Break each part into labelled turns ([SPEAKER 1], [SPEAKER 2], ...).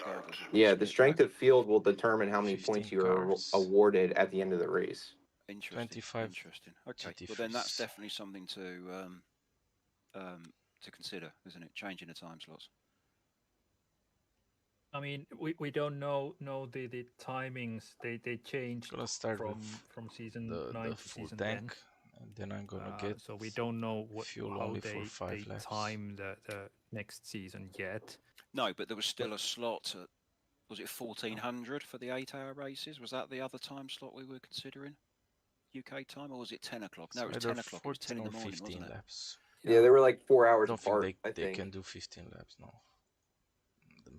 [SPEAKER 1] regardless.
[SPEAKER 2] Yeah, the strength of field will determine how many points you are awarded at the end of the race.
[SPEAKER 1] Interesting.
[SPEAKER 3] 25
[SPEAKER 1] Interesting. Okay.
[SPEAKER 3] GT
[SPEAKER 1] Well, then that's
[SPEAKER 3] freeze.
[SPEAKER 1] definitely something to consider, isn't it? Changing the time slots.
[SPEAKER 4] I mean, we don't know the timings. They changed
[SPEAKER 3] Gonna start
[SPEAKER 4] from season 9
[SPEAKER 3] the
[SPEAKER 4] to
[SPEAKER 3] full
[SPEAKER 4] season
[SPEAKER 3] tank,
[SPEAKER 4] 10.
[SPEAKER 3] and then I'm gonna get.
[SPEAKER 4] So we don't know
[SPEAKER 3] fuel
[SPEAKER 4] how
[SPEAKER 3] only
[SPEAKER 4] they
[SPEAKER 3] for 5 laps.
[SPEAKER 4] time the next season yet.
[SPEAKER 1] No, but there was still a slot at, was it 1400 for the 8-hour races? Was that the other time slot we were considering? UK time, or was it 10 o'clock? No, it was 10 o'clock. It was 10 in the morning,
[SPEAKER 3] 15
[SPEAKER 1] wasn't it?
[SPEAKER 3] laps.
[SPEAKER 2] Yeah, they were like 4
[SPEAKER 3] I
[SPEAKER 2] hours
[SPEAKER 3] don't
[SPEAKER 2] apart.
[SPEAKER 3] think they can do 15 laps now.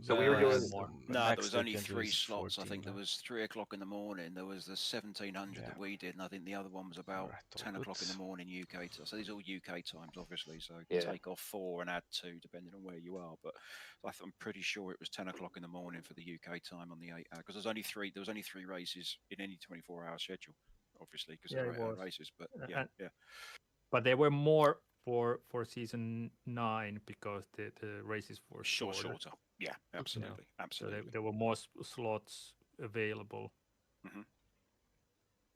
[SPEAKER 2] So we were doing
[SPEAKER 4] more.
[SPEAKER 1] No, there was only 3 slots. I think there was 3 o'clock in the morning. There was the 1700 that we did, and I think the other one was about 10 o'clock in the morning UK. So these are all UK times, obviously. So take off 4 and add 2, depending on where you are. But I'm pretty sure it was 10 o'clock in the morning for the UK time on the 8 hour, because there was only 3 races in any 24-hour schedule, obviously, because there were 8-hour races. But
[SPEAKER 4] but there were more for season 9 because the races were shorter.
[SPEAKER 1] Yeah, absolutely, absolutely.
[SPEAKER 4] So there were more slots available.
[SPEAKER 1] Mm-hmm.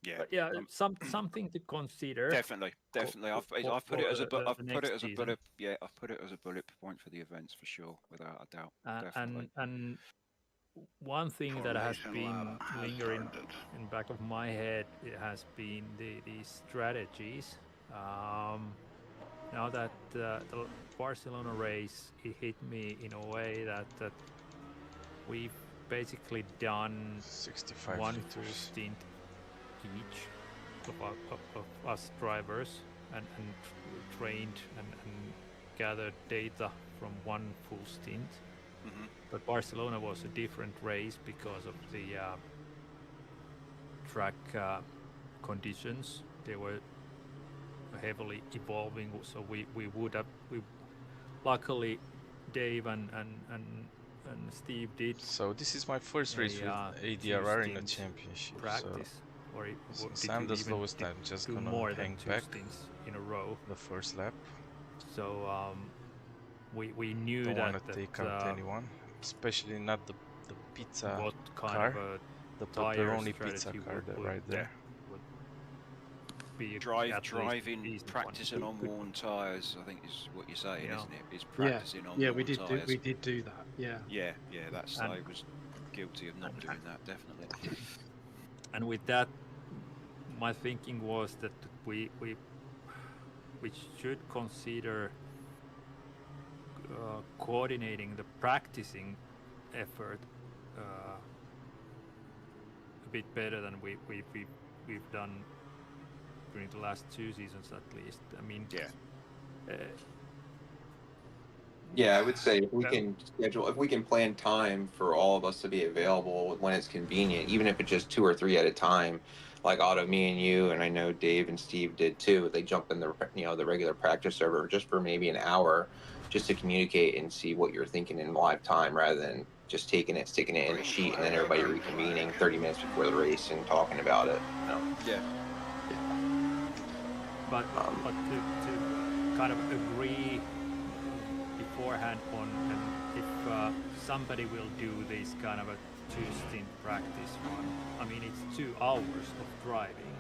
[SPEAKER 1] Yeah,
[SPEAKER 4] but yeah, something to consider.
[SPEAKER 1] Definitely. I've put it as a bullet. Yeah, I've put it as a bullet point for the events for sure, without a doubt. Definitely.
[SPEAKER 4] And one thing that has been lingering in the back of my head, it has been the strategies. Now that the Barcelona race, it hit me in a way that we've basically done
[SPEAKER 3] 65
[SPEAKER 4] one
[SPEAKER 3] liters.
[SPEAKER 4] full stint each of us drivers and trained and gathered data from one full stint.
[SPEAKER 1] Mm-hmm.
[SPEAKER 4] But Barcelona was a different race because of the track conditions. They were heavily evolving, so we luckily Dave and Steve did.
[SPEAKER 3] So this is my first race with ADRR in a championship.
[SPEAKER 4] Practice, or
[SPEAKER 3] since I'm the slowest, I'm just gonna
[SPEAKER 4] more
[SPEAKER 3] hang
[SPEAKER 4] than 2
[SPEAKER 3] back
[SPEAKER 4] stints in a row.
[SPEAKER 3] the first lap.
[SPEAKER 4] So we knew
[SPEAKER 3] Don't
[SPEAKER 4] that
[SPEAKER 3] want to take out anyone, especially not the pizza
[SPEAKER 4] what kind
[SPEAKER 3] car,
[SPEAKER 4] of a
[SPEAKER 3] the pepperoni pizza
[SPEAKER 4] strategy
[SPEAKER 3] car
[SPEAKER 4] would
[SPEAKER 3] right there.
[SPEAKER 4] Be
[SPEAKER 1] driving, practicing on worn tyres, I think is what you're saying, isn't it? Is practicing on worn tyres.
[SPEAKER 5] We did do that. Yeah.
[SPEAKER 1] That's I was guilty of not doing that, definitely.
[SPEAKER 4] And with that, my thinking was that we should consider coordinating the practicing effort a bit better than we've done during the last 2 seasons, at least. I mean,
[SPEAKER 2] I would say if we can plan time for all of us to be available when it's convenient, even if it's just 2 or 3 at a time, like Otto, me and you, and I know Dave and Steve did too. They jump in the regular practice server just for maybe an hour, just to communicate and see what you're thinking in live time, rather than just taking it, sticking it in a sheet, and then everybody reconvening 30 minutes before the race and talking about it.
[SPEAKER 4] But to kind of agree beforehand on, and if somebody will do this kind of a 2-stint practice run, I mean, it's 2 hours of driving.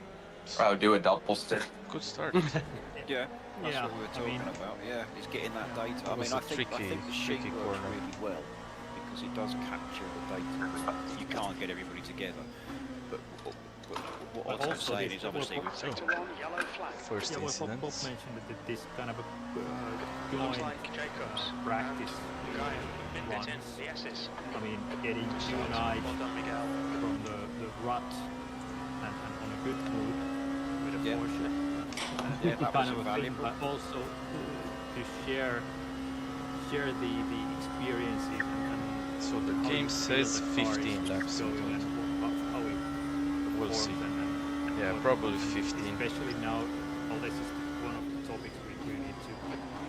[SPEAKER 2] Oh, do a double stint.
[SPEAKER 3] Good start.
[SPEAKER 1] That's what we were talking about. Yeah, it's getting that data. I mean, I think the sheet works really well because it does capture the data. You can't get everybody together, but what I'm saying is obviously
[SPEAKER 3] first incident.
[SPEAKER 4] Bob mentioned that this kind of a joint practice runs. I mean, getting united from the rut and on a good mood with a Porsche.
[SPEAKER 1] That
[SPEAKER 4] kind
[SPEAKER 1] was
[SPEAKER 4] of a thing, but also to share the experiences and
[SPEAKER 3] so the game says 15 laps. We'll see. Yeah, probably 15.
[SPEAKER 4] Especially now, this is one of the topics we need to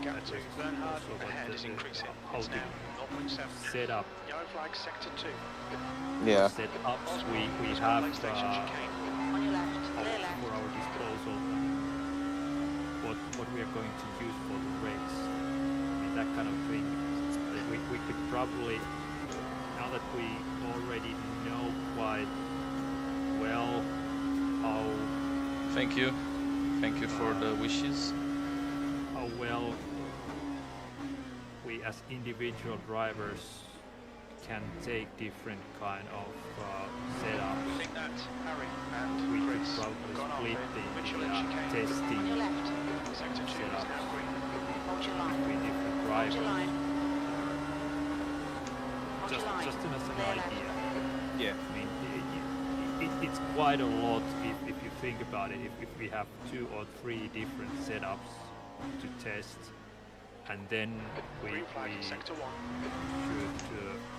[SPEAKER 4] address. How to set up.
[SPEAKER 6] Yellow flag sector 2.
[SPEAKER 2] Yeah.
[SPEAKER 4] Set ups we have for our disposal. What we are going to use for the race. I mean, that kind of thing. We could probably, now that we already know quite well how.
[SPEAKER 3] Thank you for the wishes.
[SPEAKER 4] How well we as individual drivers can take different kind of setups.
[SPEAKER 5] I think that Harry and
[SPEAKER 4] We could
[SPEAKER 5] Chris
[SPEAKER 4] probably
[SPEAKER 5] gone off
[SPEAKER 4] split
[SPEAKER 5] in
[SPEAKER 4] the
[SPEAKER 5] Mitchell
[SPEAKER 4] testing
[SPEAKER 6] On your left.
[SPEAKER 5] Sector 2 is
[SPEAKER 4] setups
[SPEAKER 5] now green.
[SPEAKER 6] Hold your line.
[SPEAKER 4] between different
[SPEAKER 6] Hold
[SPEAKER 4] drivers.
[SPEAKER 6] your line. Hold
[SPEAKER 4] Just
[SPEAKER 6] your line.
[SPEAKER 4] as an
[SPEAKER 6] Clear left.
[SPEAKER 4] idea.
[SPEAKER 1] Yeah.
[SPEAKER 4] I mean, it's quite a lot if you think about it. If we have 2 or 3 different setups to test, and then we
[SPEAKER 5] Green flag in Sector 1.
[SPEAKER 4] should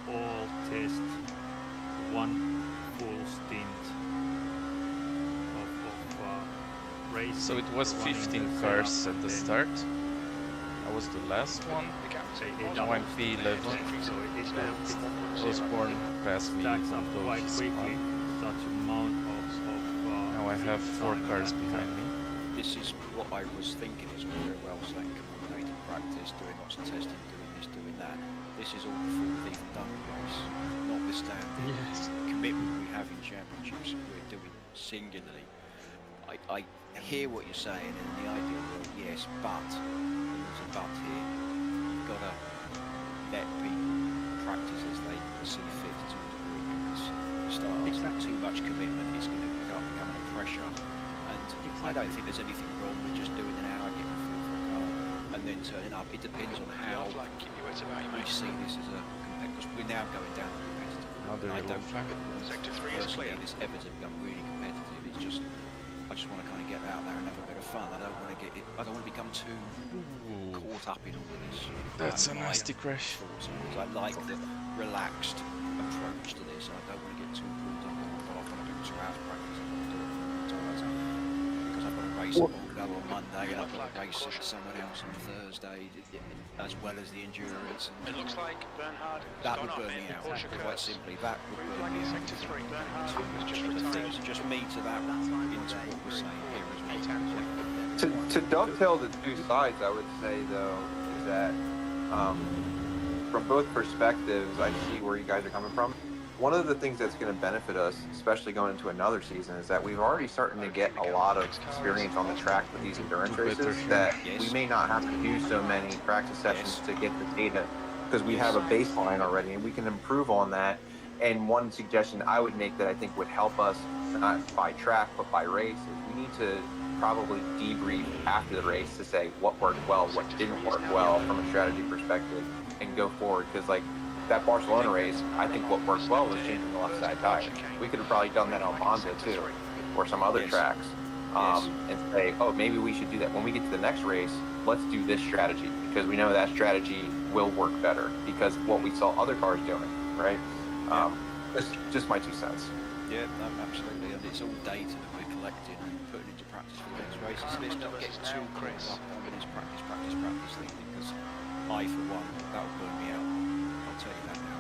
[SPEAKER 4] all test one full stint of race.
[SPEAKER 3] So it was 15 cars at the start. I was the last one.
[SPEAKER 5] The gap
[SPEAKER 4] Say
[SPEAKER 5] is
[SPEAKER 4] it
[SPEAKER 3] Now I'm
[SPEAKER 4] doubles.
[SPEAKER 3] P11.
[SPEAKER 4] So it
[SPEAKER 3] Osborne passed me
[SPEAKER 4] stacks
[SPEAKER 3] from
[SPEAKER 4] up quite
[SPEAKER 3] those.
[SPEAKER 4] quickly. Such amount of
[SPEAKER 3] Now I have 4
[SPEAKER 4] time
[SPEAKER 3] cars
[SPEAKER 4] that-
[SPEAKER 3] behind me.
[SPEAKER 1] This is what I was thinking is all very well saying coordinated practice, doing lots of testing, doing this, doing that. This is all before we've even done the race. Notwithstanding the commitment we have in championships, we're doing singularly. I hear what you're saying, and in the ideal world, yes, but there's a but here. You've got to let people practice as they see fit to a degree, because start too much commitment is going to become a pressure. And I don't think there's anything wrong with just doing an hour, getting a feel for a car, and then turning up. It depends on how we see this as a competitive. We're now going down the competitive.
[SPEAKER 3] Another
[SPEAKER 1] I
[SPEAKER 3] yellow
[SPEAKER 1] don't
[SPEAKER 3] flag.
[SPEAKER 5] Sector 3 is
[SPEAKER 1] personally
[SPEAKER 5] clear.
[SPEAKER 1] this ever to become really competitive. It's just I just want to kind of get out there and have a bit of fun. I don't want to I don't want to become too caught up in all of this.
[SPEAKER 3] That's a
[SPEAKER 1] My
[SPEAKER 3] nasty crash.
[SPEAKER 1] thoughts on this. I like the relaxed approach to this. I don't want to get too pulled up. Oh, I've got to do 2 hours practice. I've got to do it 2 hours because I've got a race at Orlando on Monday and I've got a race at someone else on Thursday, as well as the endurance. And
[SPEAKER 5] It looks like Bernhard
[SPEAKER 1] that
[SPEAKER 5] has
[SPEAKER 1] would
[SPEAKER 5] gone
[SPEAKER 1] burn
[SPEAKER 5] up
[SPEAKER 1] me
[SPEAKER 5] in
[SPEAKER 1] out.
[SPEAKER 5] Porsche
[SPEAKER 1] Quite
[SPEAKER 5] Kurz.
[SPEAKER 1] simply, that would
[SPEAKER 5] Green
[SPEAKER 1] burn
[SPEAKER 5] flag
[SPEAKER 1] me
[SPEAKER 5] in
[SPEAKER 1] out.
[SPEAKER 5] Sector 3. Bernhard has just
[SPEAKER 1] The
[SPEAKER 5] retired.
[SPEAKER 1] things, just me to that into what we're saying here as well.
[SPEAKER 2] To dovetail the 2 sides, I would say though is that from both perspectives, I see where you guys are coming from. One of the things that's going to benefit us, especially going into another season, is that we've already starting to get a lot of experience on the track with these endurance races. That we may not have to do so many practice sessions to get the data, because we have a baseline already, and we can improve on that. And one suggestion I would make that I think would help us, not by track but by race, is we need to probably debrief after the race to say what worked well, what didn't work well from a strategy perspective, and go forward. Because like that Barcelona race, I think what worked well was changing the left side tire. We could have probably done that on Monza too, or some other tracks, and say, oh, maybe we should do that. When we get to the next race, let's do this strategy, because we know that strategy will work better because of what we saw other cars doing, right? That's just my 2 cents.
[SPEAKER 1] Yeah, no, absolutely, and it's all data that we're collecting and putting into practice for the next races. Let's not get too caught up on this practice thing, because I, for one, that will burn me out. I'll tell you that now.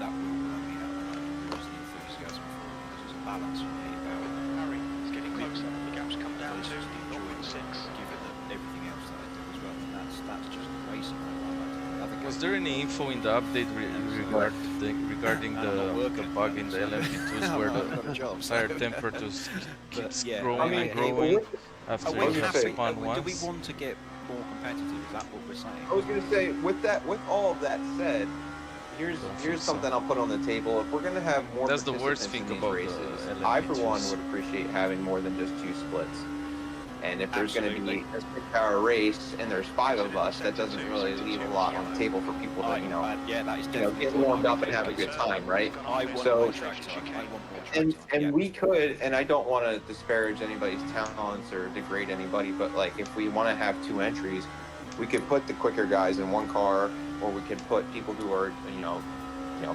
[SPEAKER 1] That will burn me out, and I will lose the enthusiasm for it, because there's a balance in here about
[SPEAKER 5] Harry is getting closer. The gap's come down to 0.6.
[SPEAKER 1] given everything else that I do as well, and that's just racing.
[SPEAKER 3] Was there any info in the update regarding the bug in the LMP2s where the tire temperatures keeps growing and growing after
[SPEAKER 1] Are we
[SPEAKER 3] you have
[SPEAKER 1] happy?
[SPEAKER 3] spun
[SPEAKER 1] Do we
[SPEAKER 3] once?
[SPEAKER 1] want to get more competitive? Is that what we're saying?
[SPEAKER 2] I was going to say, with all of that said, here's something I'll put on the table. If we're going to have more
[SPEAKER 3] That's the worst
[SPEAKER 2] participants
[SPEAKER 3] thing
[SPEAKER 2] in these
[SPEAKER 3] about the
[SPEAKER 2] races, I for one
[SPEAKER 3] LMP2s.
[SPEAKER 2] would appreciate having more than just 2 splits. And if there's going to be
[SPEAKER 1] Absolutely.
[SPEAKER 2] a 6-hour race and there's 5 of us, that doesn't really leave a lot on the table for people to,
[SPEAKER 1] Yeah, that is
[SPEAKER 2] get warmed up and have a good time, right?
[SPEAKER 1] I want
[SPEAKER 2] So-
[SPEAKER 1] more track time. I want more track
[SPEAKER 2] And
[SPEAKER 1] time. Yeah.
[SPEAKER 2] we could, and I don't want to disparage anybody's talents or degrade anybody, but like if we want to have 2 entries, we could put the quicker guys in one car, or we could put people who are,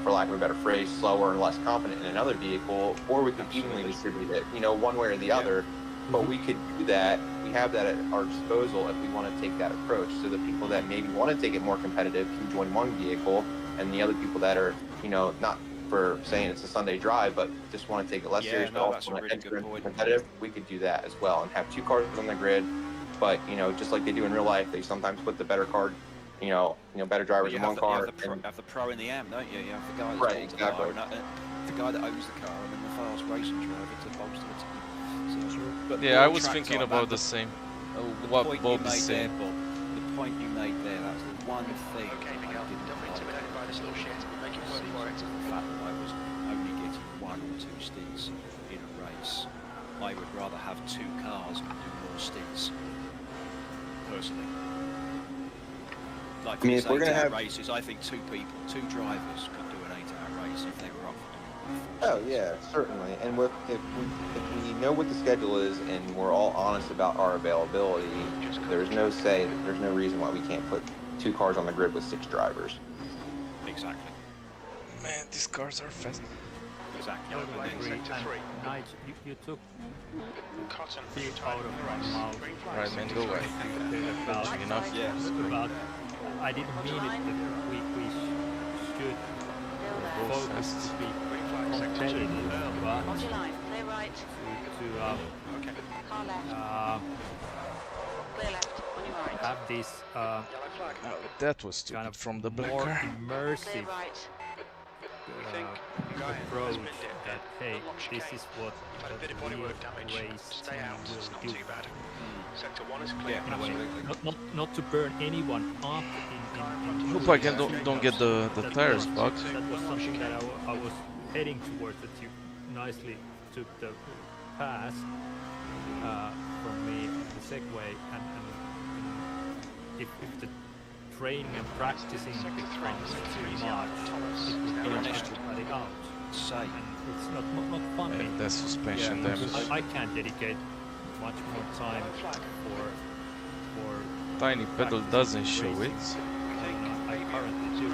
[SPEAKER 2] for lack of a better phrase, slower and less confident in another vehicle, or we could evenly distribute it, one way or the other. But we could do that. We have that at our disposal if we want to take that approach. So the people that maybe want to take it more competitive can join one vehicle, and the other people that are, not for saying it's a Sunday drive, but just want to take it less serious, but
[SPEAKER 1] that's
[SPEAKER 2] also
[SPEAKER 1] a
[SPEAKER 2] want to
[SPEAKER 1] really
[SPEAKER 2] enter
[SPEAKER 1] good
[SPEAKER 2] into
[SPEAKER 1] point.
[SPEAKER 2] competitive, we could do that as well and have 2 cars on the grid. But, just like they do in real life, they sometimes put the better car better drivers in one car.
[SPEAKER 1] You have the pro in the AM, don't you? You have the guy that's
[SPEAKER 2] right, exactly.
[SPEAKER 1] The guy that owns the car, and then the fast racing driver to bolster the team. So, but
[SPEAKER 3] yeah, I was thinking about the same. What Bob is saying.
[SPEAKER 1] The point you made there, that's the one thing.
[SPEAKER 5] Okay, Miguel, don't be intimidated by this little shit. Make it work for it.
[SPEAKER 1] The fact that I was only getting 1 or 2 stints in a race. I would rather have 2 cars and do more stints, personally. Like these 8-hour races, I think 2 drivers could do an 8-hour race if they were up for doing it.
[SPEAKER 2] Oh yeah, certainly. And if we know what the schedule is and we're all honest about our availability, there's no reason why we can't put 2 cars on the grid with 6 drivers.
[SPEAKER 1] Exactly.
[SPEAKER 3] Man, these cars are fast.
[SPEAKER 1] Exactly.
[SPEAKER 4] Nige, you took
[SPEAKER 5] Cotton
[SPEAKER 4] out of my mouth.
[SPEAKER 3] Right, man, go away.
[SPEAKER 4] About,
[SPEAKER 3] enough.
[SPEAKER 1] Yeah.
[SPEAKER 4] About, I didn't mean it that we should focus to be competitive, but to have this
[SPEAKER 3] that was stupid
[SPEAKER 4] kind of
[SPEAKER 3] from the black
[SPEAKER 4] more
[SPEAKER 3] car.
[SPEAKER 4] immersive approach that, hey, this is what the real race team will do.
[SPEAKER 5] Sector 1 is clear.
[SPEAKER 4] Not to burn anyone up in
[SPEAKER 3] Hope I don't get the tires bugged.
[SPEAKER 4] That was something that I was heading towards, that you nicely took the pass from me, the segue, and if the training and practicing becomes too much, it will burn everybody out. And it's not fun.
[SPEAKER 3] And that's suspension damage.
[SPEAKER 4] I can't dedicate much more time for
[SPEAKER 3] TinyPedal doesn't show it,
[SPEAKER 4] I currently do.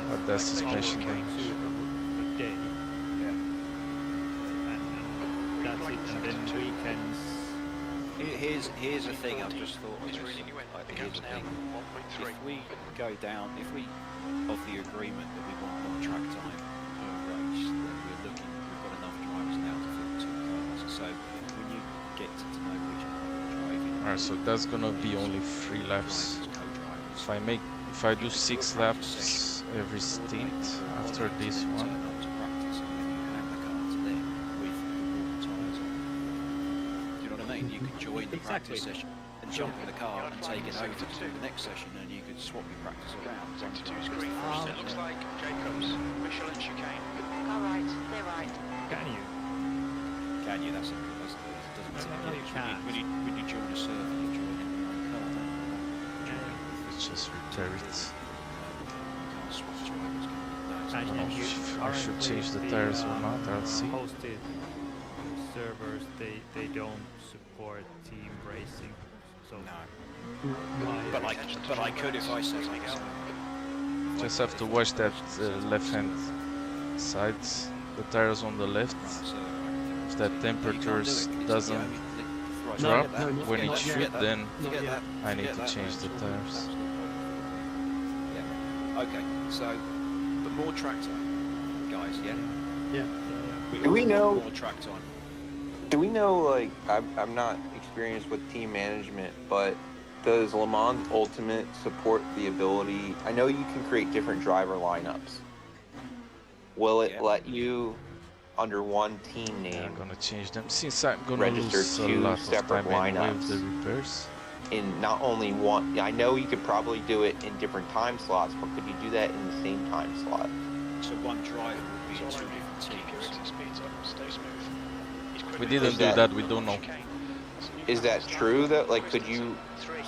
[SPEAKER 3] but that's suspension damage.
[SPEAKER 4] A day. And that's it. And then weekends.
[SPEAKER 1] Here's the thing I've just thought of. Here's the thing. If we go down, if we of the agreement that we want more track time per race, then we've got enough drivers now to fill 2 cars. So when you get to know which car you're driving.
[SPEAKER 3] Alright, so that's gonna be only 3 laps. If I do 6 laps every stint after this one.
[SPEAKER 1] You could join the practice session and jump in the car and take it over to the next session, and you could swap your practice around.
[SPEAKER 5] Sector 2 is green. It looks like Jacobs, Michelin chicane.
[SPEAKER 6] Alright, they're right.
[SPEAKER 4] Can you?
[SPEAKER 1] Can you? That's doesn't
[SPEAKER 4] No, you can't.
[SPEAKER 1] When you join a server, you join in your own car, don't you?
[SPEAKER 3] Let's just repair it.
[SPEAKER 1] You can't switch drivers.
[SPEAKER 3] I should change the tires or not, I'll see.
[SPEAKER 4] Hosted servers, they don't support team racing, so
[SPEAKER 1] no. But I could if I said so.
[SPEAKER 3] Just have to watch that left hand side, the tires on the left. If that temperature doesn't drop when it should, then I need to change the tires.
[SPEAKER 1] Yeah. Okay, so but more track time, guys. Yeah.
[SPEAKER 2] Do we know
[SPEAKER 1] more track time?
[SPEAKER 2] Do we know, like, I'm not experienced with team management, but does Le Mans Ultimate support the ability? I know you can create different driver lineups. Will it let you, under one team name,
[SPEAKER 3] I'm gonna change them since I'm gonna
[SPEAKER 2] register
[SPEAKER 3] lose a
[SPEAKER 2] 2
[SPEAKER 3] lot
[SPEAKER 2] separate
[SPEAKER 3] of time
[SPEAKER 2] lineups
[SPEAKER 3] with the repairs?
[SPEAKER 2] in not only one? I know you could probably do it in different time slots, but could you do that in the same time slot?
[SPEAKER 1] So one driver would be in 2 different teams.
[SPEAKER 3] We didn't do that, we don't know.
[SPEAKER 2] Is that true? That, like, could you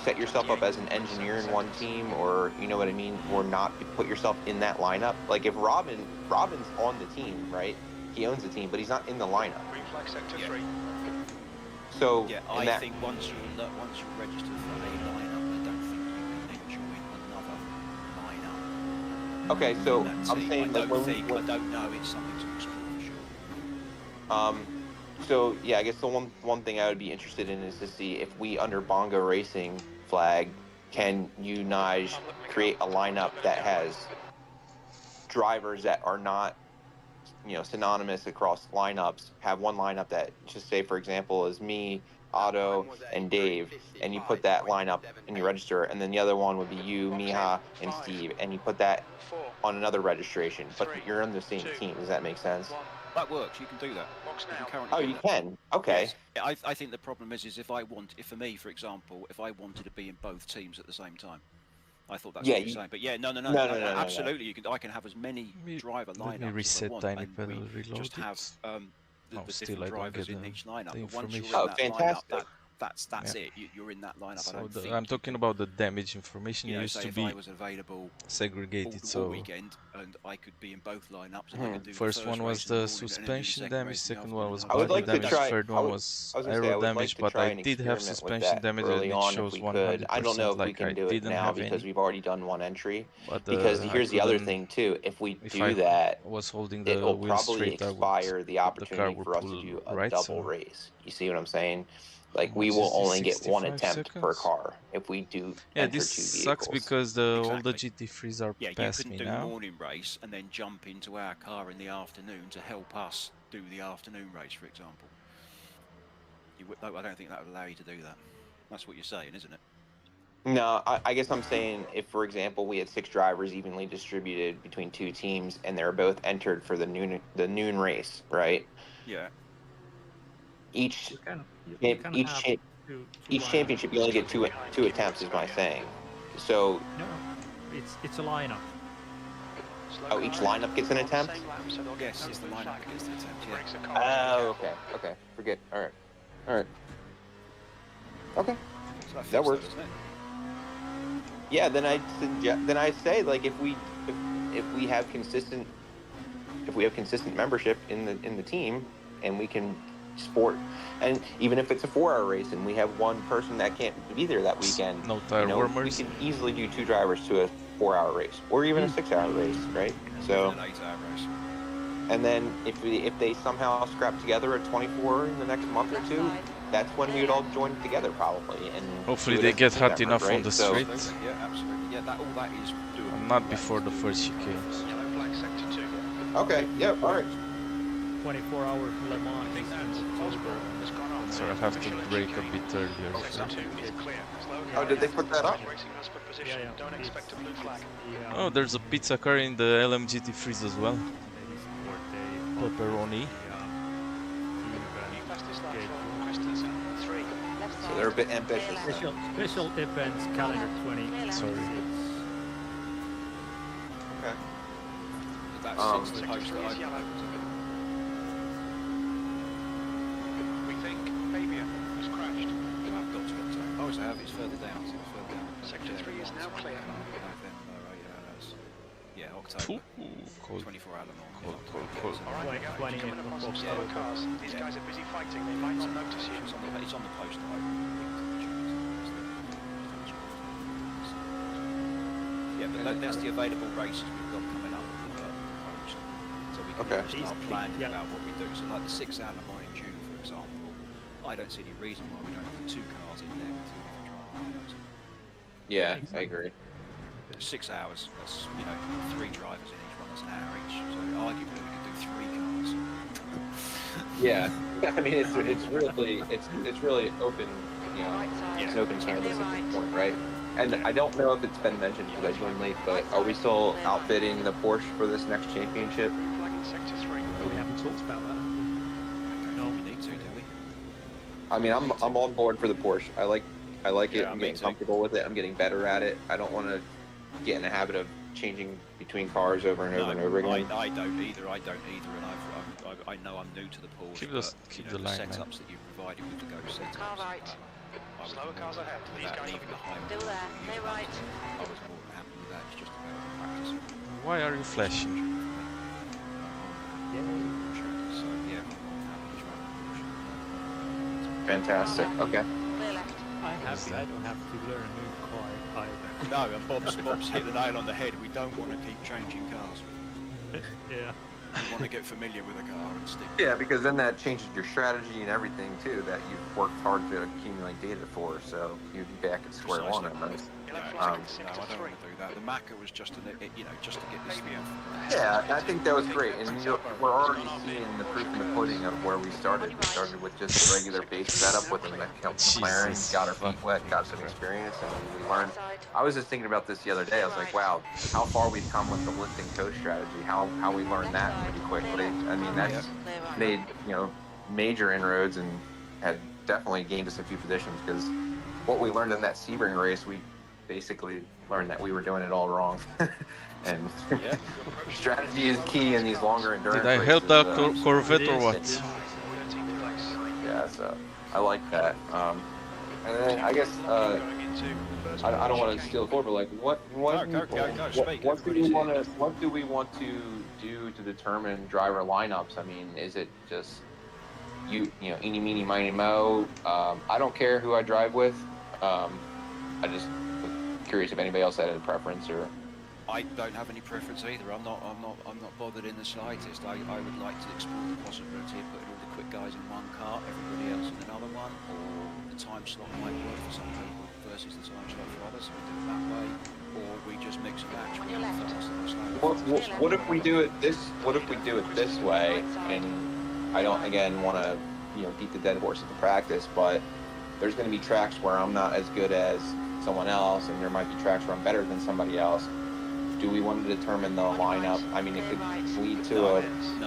[SPEAKER 2] set yourself up as an engineer in one team, or, you know what I mean, or not put yourself in that lineup? Like, if Robin's on the team, right? He owns the team, but he's not in the lineup. So
[SPEAKER 1] yeah, I think once you're registered for a lineup, I don't think you can then join another lineup.
[SPEAKER 2] Okay, so I'm saying
[SPEAKER 1] I don't know. It's something to explore for sure.
[SPEAKER 2] So yeah, I guess the one thing I would be interested in is to see if we, under Bongo Racing flag, can you, Nige, create a lineup that has drivers that are not synonymous across lineups. Have one lineup that, just say for example, is me, Otto, and Dave, and you put that lineup in your register, and then the other one would be you, Miha, and Steve, and you put that on another registration, but you're on the same team. Does that make sense?
[SPEAKER 1] That works. You can do that.
[SPEAKER 2] You can. Okay.
[SPEAKER 1] Yes. I think the problem is if for me, for example, if I wanted to be in both teams at the same time, I thought that's what you're saying. But yeah, no, absolutely. You can. I can have as many driver lineups.
[SPEAKER 3] Let me reset TinyPedal,
[SPEAKER 1] reload just have the different drivers in each lineup. But once you're in
[SPEAKER 2] that lineup,
[SPEAKER 1] that's it. You're in that lineup.
[SPEAKER 3] So I'm talking about the damage information. It used to be
[SPEAKER 1] I was available
[SPEAKER 3] segregated,
[SPEAKER 1] all
[SPEAKER 3] so
[SPEAKER 1] weekend, and I could be in both lineups. And I could do
[SPEAKER 3] first one was the suspension damage, second one was
[SPEAKER 2] body
[SPEAKER 3] damage, third one was aero damage, but I did have suspension damage and it shows 100%.
[SPEAKER 2] I don't know if we can do it now because we've already done one entry. Because here's the other thing too: if we do that, it will probably expire the opportunity for us to do a double race. You see what I'm saying? Like we will only get one attempt per car if we do.
[SPEAKER 3] Yeah, this sucks because all the GT3s are past me now.
[SPEAKER 1] You can do morning race and then jump into our car in the afternoon to help us do the afternoon race, for example. I don't think that would allow you to do that. That's what you're saying, isn't it?
[SPEAKER 2] No, I guess I'm saying if, for example, we had 6 drivers evenly distributed between 2 teams and they're both entered for the noon race, right?
[SPEAKER 1] Yeah.
[SPEAKER 2] Each championship you only get two attempts, is my saying. So
[SPEAKER 4] no, it's a lineup.
[SPEAKER 2] Oh, each lineup gets an attempt?
[SPEAKER 1] Yes, it's the lineup gets an attempt. Yeah.
[SPEAKER 2] Oh, okay. Forget. All right. Okay. So that works. Yeah. Then I say like if we have consistent membership in the team and we can sport, and even if it's a 4-hour race and we have one person that can't be there that weekend,
[SPEAKER 3] no tire warmers,
[SPEAKER 2] we can easily do 2 drivers to a 4-hour race or even a 6-hour race, right? So,
[SPEAKER 1] an 8-hour race.
[SPEAKER 2] And then if they somehow scrap together at 24 in the next month or 2, that's when we would all join together probably, and
[SPEAKER 3] hopefully they get hot enough on the straight.
[SPEAKER 1] Yeah, absolutely. Yeah, all that is doable.
[SPEAKER 3] Not before the first chicanes.
[SPEAKER 2] Okay. Yeah. All right.
[SPEAKER 4] 24-hour Le Mans Kingston.
[SPEAKER 3] So I have to break a bit earlier.
[SPEAKER 2] Oh, did they put that up?
[SPEAKER 4] Yeah.
[SPEAKER 3] Oh, there's a pizza car in the LMGT3s as well. Pepperoni.
[SPEAKER 2] So they're a bit ambitious.
[SPEAKER 4] Special events calendar 20.
[SPEAKER 3] Sorry.
[SPEAKER 2] Okay.
[SPEAKER 1] That's the post that
[SPEAKER 5] We think Fabian has crashed.
[SPEAKER 1] I've got to get to. Oh, so I have. It's further down.
[SPEAKER 5] Sector 3 is now clear.
[SPEAKER 1] Yeah, October.
[SPEAKER 3] Cold.
[SPEAKER 1] 24-hour Le Mans.
[SPEAKER 3] Cold.
[SPEAKER 5] Alright, guys, coming up to slower cars. These guys are busy fighting. They might not notice you.
[SPEAKER 1] It's on the post. Yeah, but that's the available races we've got coming up. So we can start planning about what we do. So like the 6-hour Le Mans in June, for example, I don't see any reason why we don't have 2 cars in there with 2 different drivers.
[SPEAKER 2] Yeah, I agree.
[SPEAKER 1] 6 hours, that's 3 drivers in each one, that's an hour each. So arguably we could do 3 cars.
[SPEAKER 2] Yeah, I mean it's really open, it's an open canvas at this point, right? And I don't know if it's been mentioned because I joined late, but are we still outfitting the Porsche for this next championship?
[SPEAKER 4] We haven't talked about that.
[SPEAKER 1] No, we need to, do we?
[SPEAKER 2] I mean, I'm on board for the Porsche. I like it. I'm getting comfortable with it. I'm getting better at it. I don't want to get in the habit of changing between cars over and over and over again.
[SPEAKER 1] I don't either, and I know I'm new to the Porsche.
[SPEAKER 3] Keep the line,
[SPEAKER 1] setups
[SPEAKER 3] man.
[SPEAKER 1] that you provided with the Go setups.
[SPEAKER 6] Car right.
[SPEAKER 5] Slower cars ahead. These guys
[SPEAKER 1] leaving the high
[SPEAKER 6] Still there. They're right.
[SPEAKER 1] I was more than happy with that. It's just about practice.
[SPEAKER 3] Why are you flashing?
[SPEAKER 1] So yeah,
[SPEAKER 2] Fantastic. Okay.
[SPEAKER 6] Clear left.
[SPEAKER 4] I'm happy I don't have to learn a new car either.
[SPEAKER 1] no, and Bob's hit the nail on the head. We don't want to keep changing cars.
[SPEAKER 4] Yeah.
[SPEAKER 1] You want to get familiar with a car and stick.
[SPEAKER 2] Yeah, because then that changes your strategy and everything too that you've worked hard to accumulate data for. So you'd be back at square one almost.
[SPEAKER 1] No, I don't want to do that. The Macca was just to get this thing.
[SPEAKER 2] Yeah, I think that was great, and we're already seeing the proof in the pudding of where we started. We started with just a regular base setup with a McLaren, got our feet wet, got some experience, and we learned. I was just thinking about this the other day. I was like, wow, how far we've come with the lift and coast strategy. How we learned that pretty quickly. I mean, that's made major inroads and had definitely gained us a few positions because what we learned in that Sebring race, we basically learned that we were doing it all wrong. And strategy is key in these longer endurance
[SPEAKER 3] races. Did I help the Corvette or what?
[SPEAKER 2] Yeah, so I like that. And then I guess I don't want to steal the floor, but like what do we want to do to determine driver lineups? I mean, is it just eeny, meeny, miny, mo? I don't care who I drive with. I just curious if anybody else had a preference or.
[SPEAKER 1] I don't have any preference either. I'm not bothered in the slightest. I would like to explore the possibility of putting all the quick guys in one car, everybody else in another one, or the time slot might work for some people versus the time slot for others. So we do it that way, or we just mix and match.
[SPEAKER 2] What if we do it this? What if we do it this way? And I don't again want to beat the dead horse at the practice, but there's going to be tracks where I'm not as good as someone else, and there might be tracks where I'm better than somebody else. Do we want to determine the lineup? I mean, it could lead to a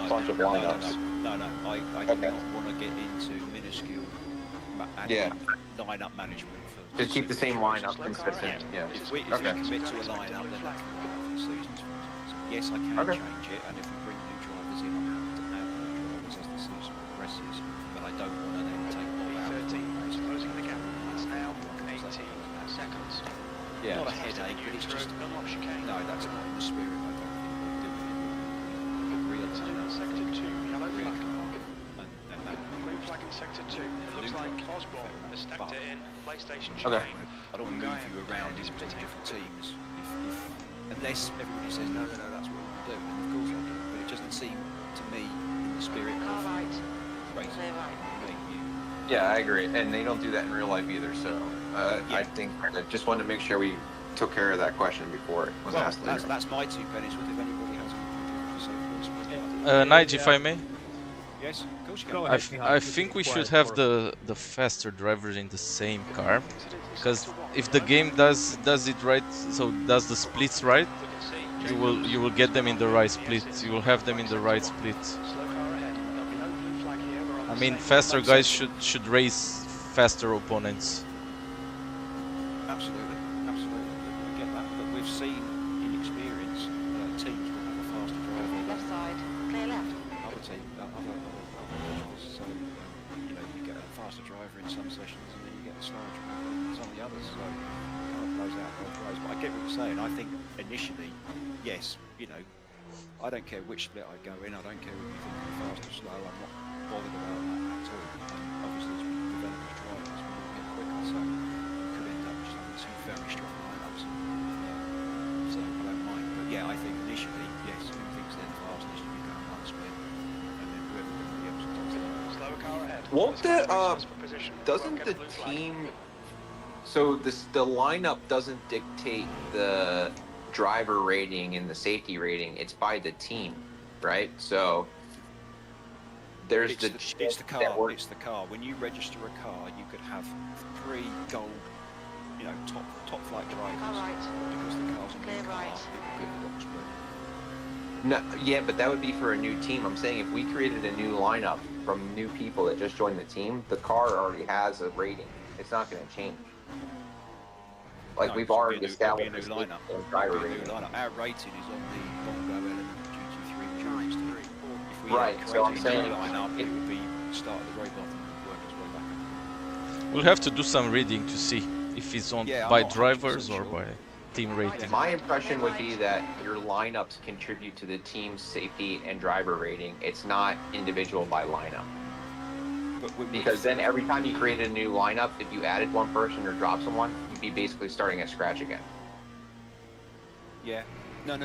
[SPEAKER 2] bunch of lineups.
[SPEAKER 1] No. I do not want to get into minuscule lineup management.
[SPEAKER 2] Just keep the same lineup consistent. Yeah.
[SPEAKER 1] If we commit to a lineup, then that can be seasons. Yes, I can change it, and if we bring new drivers in, I'm happy to add new drivers as the season progresses. But I don't want to then take all out.
[SPEAKER 5] Closing the gap. It's now 18 seconds.
[SPEAKER 1] Yeah. Not a headache, but it's just no, that's not in the spirit. I don't think we'll do it in real time.
[SPEAKER 5] Sector 2, yellow flag. Green flag in sector 2. It looks like Osborne has stacked it in. PlayStation chicane.
[SPEAKER 1] I don't want to move you around into different teams unless everybody says no, that's what we'll do. And of course I do. But it doesn't seem to me in the spirit of racing.
[SPEAKER 2] Yeah, I agree, and they don't do that in real life either. So I think I just wanted to make sure we took care of that question before it was asked.
[SPEAKER 1] That's my 2 pennies. What if anybody has?
[SPEAKER 3] Nige, if I may.
[SPEAKER 1] Yes, of course you can.
[SPEAKER 3] I think we should have the faster drivers in the same car, because if the game does it right, so does the splits right, you will get them in the right split. You will have them in the right split. I mean, faster guys should race faster opponents.
[SPEAKER 1] Absolutely. I get that, but we've seen in experience teams will have a faster driver.
[SPEAKER 6] Left side, clear left.
[SPEAKER 1] Other teams, other drivers. So you get a faster driver in some sessions, and then you get a slower driver in some of the others. So it kind of plays out both ways. But I get what you're saying. I think initially, yes, I don't care which split I go in. I don't care if you think I'm fast or slow. I'm not bothered about that at all. Obviously, as we develop as drivers, we will get quicker, so you could end up just having 2 very strong lineups. So I don't mind. But yeah, I think initially, yes, who thinks they're the fastest, you go on one split, and then whoever everybody else does that.
[SPEAKER 5] Slower car ahead.
[SPEAKER 2] Doesn't the team? So the lineup doesn't dictate the driver rating and the safety rating. It's by the team, right? So. There's
[SPEAKER 1] it's the car. It's the car. When you register a car, you could have 3 gold, top flight drivers. Because the car's a new car.
[SPEAKER 2] No, yeah, but that would be for a new team. I'm saying if we created a new lineup from new people that just joined the team, the car already has a rating. It's not going to change. Like we've already established
[SPEAKER 1] a new lineup.
[SPEAKER 2] Driver rating.
[SPEAKER 1] Our rating is on the Bongo LMP2 GT3.
[SPEAKER 2] Right, so I'm saying
[SPEAKER 1] it would be start at the very bottom and work its way back.
[SPEAKER 3] We'll have to do some reading to see if it's on by drivers or by team rating.
[SPEAKER 2] My impression would be that your lineups contribute to the team's safety and driver rating. It's not individual by lineup. Because then every time you created a new lineup, if you added one person or dropped someone, you'd be basically starting at scratch again.
[SPEAKER 1] Yeah. No.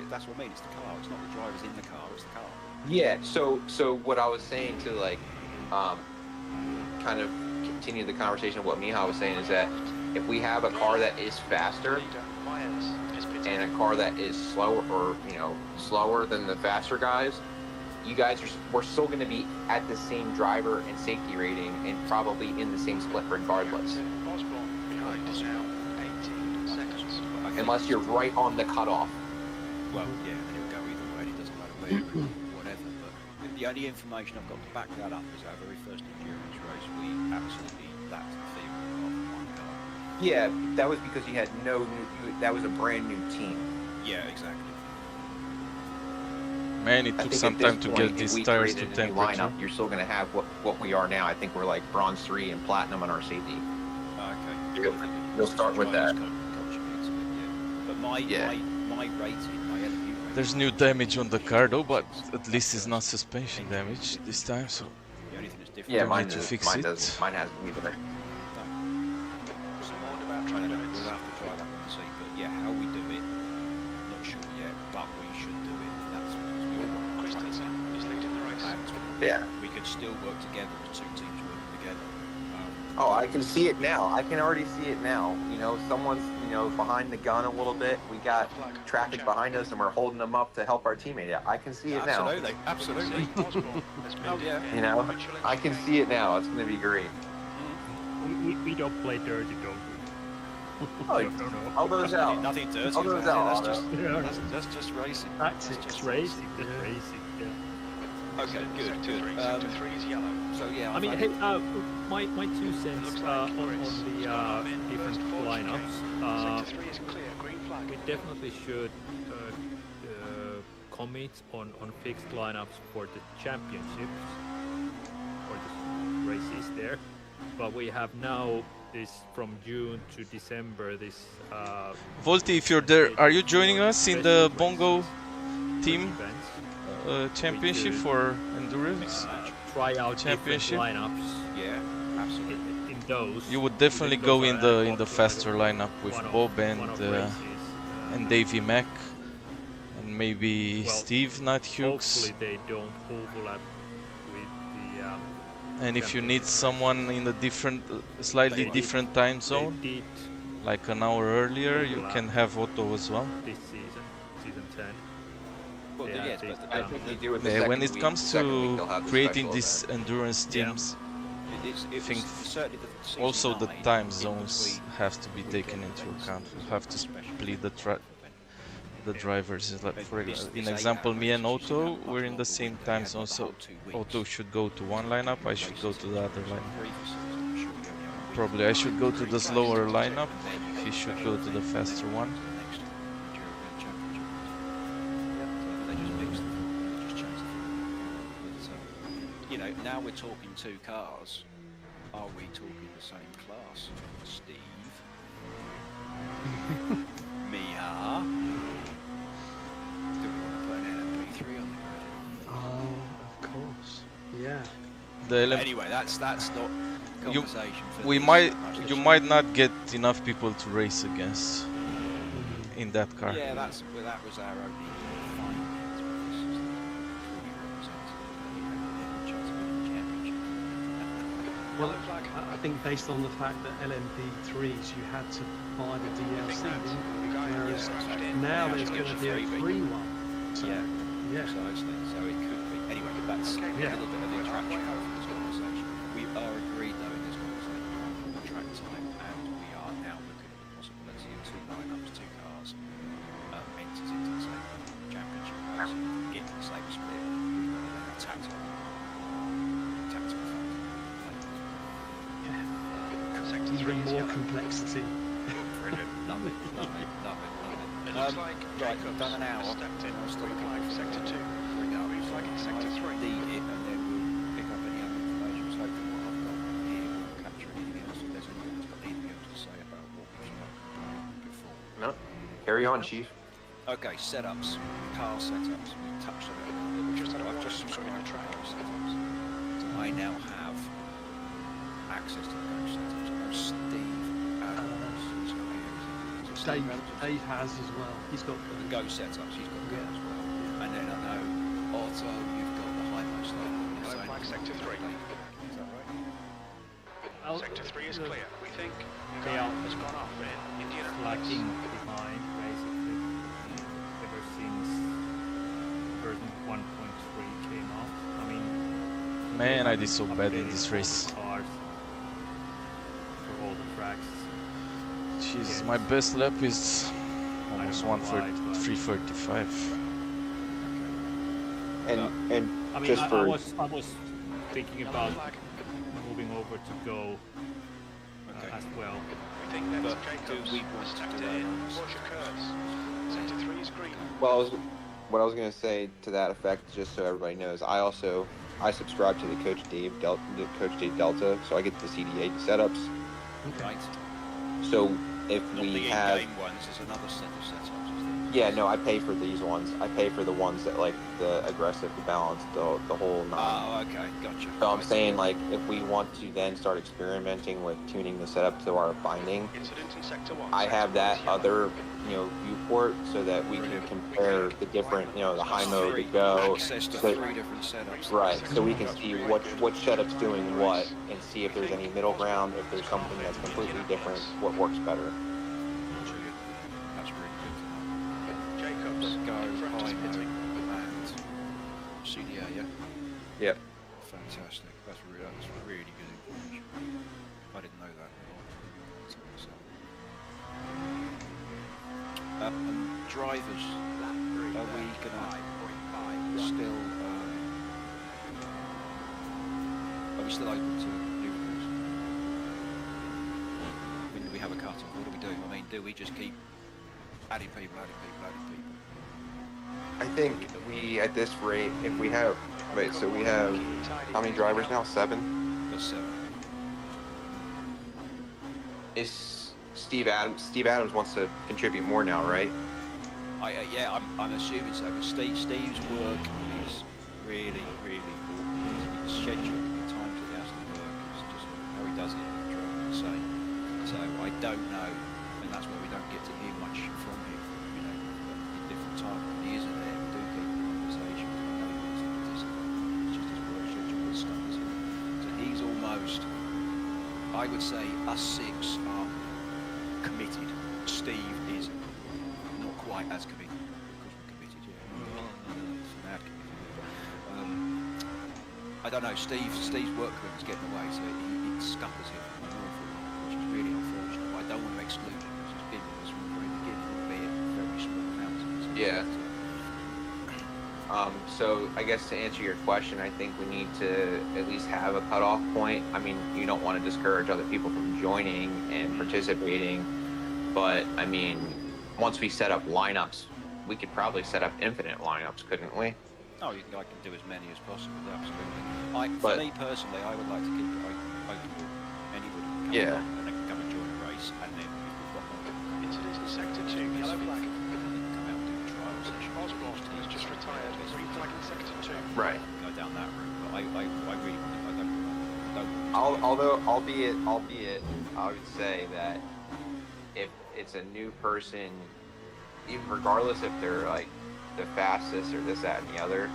[SPEAKER 1] That's what I mean. It's the car. It's not the drivers in the car. It's the car.
[SPEAKER 2] Yeah. So what I was saying to like, kind of continue the conversation of what Miha was saying is that if we have a car that is faster and a car that is slower, or slower than the faster guys, we're still going to be at the same driver and safety rating and probably in the same split regardless. Unless you're right on the cutoff.
[SPEAKER 1] Well, yeah, and it'll go either way. It doesn't matter where, whatever. But the only information I've got to back that up is our very first endurance race. We absolutely that's the theory of one car.
[SPEAKER 2] Yeah, that was because you had that was a brand new team.
[SPEAKER 1] Yeah, exactly.
[SPEAKER 3] Man, it took some time to get these tires to temperature.
[SPEAKER 2] Lineup, you're still going to have what we are now. I think we're like bronze 3 and platinum on our safety.
[SPEAKER 1] Okay.
[SPEAKER 2] You'll start with that.
[SPEAKER 1] But my rating, my LMU rating.
[SPEAKER 3] There's new damage on the car though, but at least it's not suspension damage this time, so
[SPEAKER 1] The only thing that's different.
[SPEAKER 2] Yeah, mine
[SPEAKER 3] to
[SPEAKER 2] does.
[SPEAKER 3] fix
[SPEAKER 2] Mine
[SPEAKER 3] it.
[SPEAKER 2] doesn't. Mine hasn't either.
[SPEAKER 1] We'll have to try that and see. But yeah, how we do it, not sure yet. But we should do it. That's because we all want to
[SPEAKER 5] Kingston is leading the race.
[SPEAKER 2] Yeah.
[SPEAKER 1] We could still work together as two teams working together.
[SPEAKER 2] Oh, I can see it now. I can already see it now. Someone's behind the gun a little bit. We got traffic behind us, and we're holding them up to help our teammate. Yeah, I can see it now.
[SPEAKER 1] Absolutely. Oh yeah.
[SPEAKER 2] I can see it now. It's gonna be great.
[SPEAKER 4] We don't play dirty, don't we?
[SPEAKER 2] Oh,
[SPEAKER 4] No.
[SPEAKER 2] all those out.
[SPEAKER 1] Nothing dirty.
[SPEAKER 2] All those out.
[SPEAKER 1] That's just racing.
[SPEAKER 4] That's racing. That's racing. Yeah.
[SPEAKER 1] Okay, good.
[SPEAKER 5] Sector 3 is yellow.
[SPEAKER 1] So yeah.
[SPEAKER 4] I mean, hey, my 2 cents on the different lineups.
[SPEAKER 5] Sector 3 is clear, green flag.
[SPEAKER 4] We definitely should commit on fixed lineups for the championships, for the races there. But we have now this from June to December. This
[SPEAKER 3] Volti, if you're there, are you joining us in the Bongo team
[SPEAKER 4] events.
[SPEAKER 3] championship for endurance?
[SPEAKER 4] Try out
[SPEAKER 3] championship
[SPEAKER 4] lineups.
[SPEAKER 1] Yeah, absolutely.
[SPEAKER 4] In those,
[SPEAKER 3] You would definitely go in the faster lineup with Bob and Davey Mack and maybe Steve, not Hughes.
[SPEAKER 4] Hopefully they don't overlap with the.
[SPEAKER 3] And if you need someone in a slightly different time zone, like an hour earlier, you can have Otto as well.
[SPEAKER 4] This season 10.
[SPEAKER 1] Well, yes, but
[SPEAKER 2] I think they do with the
[SPEAKER 3] Yeah, when
[SPEAKER 2] second
[SPEAKER 3] it
[SPEAKER 2] week-
[SPEAKER 3] comes
[SPEAKER 2] second week
[SPEAKER 3] to
[SPEAKER 2] they'll have the
[SPEAKER 3] creating
[SPEAKER 2] special
[SPEAKER 3] these
[SPEAKER 2] event.
[SPEAKER 3] endurance teams,
[SPEAKER 1] I
[SPEAKER 3] think
[SPEAKER 1] certainly the season
[SPEAKER 3] also the
[SPEAKER 1] 9
[SPEAKER 3] time
[SPEAKER 1] in
[SPEAKER 3] zones
[SPEAKER 1] between
[SPEAKER 3] have to be taken into account. We have to split the drivers. Like for in example, me and Otto, we're in the same time zone, so Otto should go to one lineup, I should go to the other lineup. Probably I should go to the slower lineup, he should go to the faster one.
[SPEAKER 1] Now we're talking 2 cars. Are we talking the same class? Steve? Miha? Do we want to put an LMP3 on the grid?
[SPEAKER 7] Oh, of course. Yeah.
[SPEAKER 1] Anyway, that's not conversation for
[SPEAKER 3] You might not get enough people to race against in that car.
[SPEAKER 1] Yeah, that was our only finding.
[SPEAKER 7] Well, I think based on the fact that LMP3s, you had to buy the DLC, didn't you? Whereas now there's going to be a free one. So, yeah.
[SPEAKER 1] Precisely. So it could be. Anyway, that's a little bit of the attraction of this conversation. We are agreed, though, in this conversation on track time, and we are now looking at the possibility of 2 lineups, 2 cars, enters into the same championship race, getting the same split, with a tactical
[SPEAKER 7] even more complexity.
[SPEAKER 1] Brilliant. Love it.
[SPEAKER 5] It looks like
[SPEAKER 1] right, we've done an hour.
[SPEAKER 5] stepped in. Green flag sector 2. Green flag in sector 3.
[SPEAKER 1] And then we'll pick up any other information. So hopefully what I've got here will capture anything else. If there's anyone's got anything else to say about what we've spoken before.
[SPEAKER 2] No, carry on, Chief.
[SPEAKER 1] Okay, setups, car setups. We touched on it. I've just subscribed to track setups. So I now have access to the coach setups. I know Steve Addons is not here. He's Steve
[SPEAKER 7] Dave has as well. He's got
[SPEAKER 1] the Go setups. He's got Go as well. And then I know Otto, you've got the high-most level.
[SPEAKER 5] Flag sector 3.
[SPEAKER 1] Is that right?
[SPEAKER 4] Well,
[SPEAKER 5] Sector 3 is clear. We think
[SPEAKER 4] they
[SPEAKER 5] Gaia
[SPEAKER 4] are
[SPEAKER 5] has gone off in Indianapolis.
[SPEAKER 4] lagging behind basically ever since version 1.3 came out. I mean,
[SPEAKER 3] Man, I did so bad in this race.
[SPEAKER 4] Cars for all the tracks.
[SPEAKER 3] Jeez, my best lap is almost 3:35.
[SPEAKER 2] And
[SPEAKER 4] I mean,
[SPEAKER 2] just
[SPEAKER 4] I
[SPEAKER 2] for
[SPEAKER 4] was thinking about moving over to Go as well.
[SPEAKER 5] We think that's Jacobs. Sector in. Watch your curves. Sector 3 is green.
[SPEAKER 2] well, what I was gonna say to that effect, just so everybody knows, I subscribe to the Coach Dave Delta, so I get the CDA setups.
[SPEAKER 1] Right.
[SPEAKER 2] So if
[SPEAKER 1] Not
[SPEAKER 2] we
[SPEAKER 1] the
[SPEAKER 2] have,
[SPEAKER 1] in-game ones, there's another set of setups, isn't there?
[SPEAKER 2] yeah, no, I pay for these ones. I pay for the ones that like the aggressive, the balanced, the whole nine.
[SPEAKER 1] Oh, okay, gotcha.
[SPEAKER 2] So I'm saying, like, if we want to then start experimenting with tuning the setup to our binding,
[SPEAKER 5] Incident in sector 1.
[SPEAKER 2] I have that other, viewport so that we can compare the different, the high mode, the Go.
[SPEAKER 1] Access to
[SPEAKER 2] So-
[SPEAKER 1] 3 different setups.
[SPEAKER 2] Right, so we can see what setup's doing what, and see if there's any middle ground, if there's something that's completely different, what works better.
[SPEAKER 1] That's really good to know.
[SPEAKER 5] Jacobs.
[SPEAKER 1] Go,
[SPEAKER 5] Front is
[SPEAKER 1] high
[SPEAKER 5] pitting.
[SPEAKER 1] and CDA, yeah?
[SPEAKER 2] Yep.
[SPEAKER 1] Fantastic. That's really good information. I didn't know that. Drivers, are we gonna still, are we still open to new rules? When do we have a cut-off? What do we do? I mean, do we just keep adding people?
[SPEAKER 2] I think we, at this rate, if we have, so we have, how many drivers now? 7?
[SPEAKER 1] Got 7.
[SPEAKER 2] Is Steve Addams wants to contribute more now, right?
[SPEAKER 1] Yeah, I'm assuming so. But Steve's work is really important. His schedule, the times that he has to work, is just how he does it. So I don't know, and that's why we don't get to hear much from him. In different times when he isn't there, we do keep the conversation. I know he's not participating. It's just his work schedule that stuns him. So he's almost, I would say, us 6 are committed. Steve is not quite as committed, because we're committed, yeah. I don't know, Steve's work commitment is getting away, so it scuppers him an awful lot, which is really unfortunate. But I don't want to exclude him, because he's been with us from the very beginning, albeit very small amounts.
[SPEAKER 2] Yeah. So I guess to answer your question, I think we need to at least have a cutoff point. I mean, you don't want to discourage other people from joining and participating, but I mean, once we set up lineups, we could probably set up infinite lineups, couldn't we?
[SPEAKER 1] Oh, I can do as many as possible, absolutely. For me personally, I would like to keep it open to anybody can come along and they can come and join a race, and then if we've got one,
[SPEAKER 5] Incident in sector 2. Yellow flag.
[SPEAKER 1] come out and do a trial session.
[SPEAKER 5] Osborne has just retired. Green flag in sector 2.
[SPEAKER 2] Right.
[SPEAKER 1] Go down that route, but I really want to, I don't.
[SPEAKER 2] Although, albeit, I would say that if it's a new person, even regardless if they're like the fastest or this, that, and the other,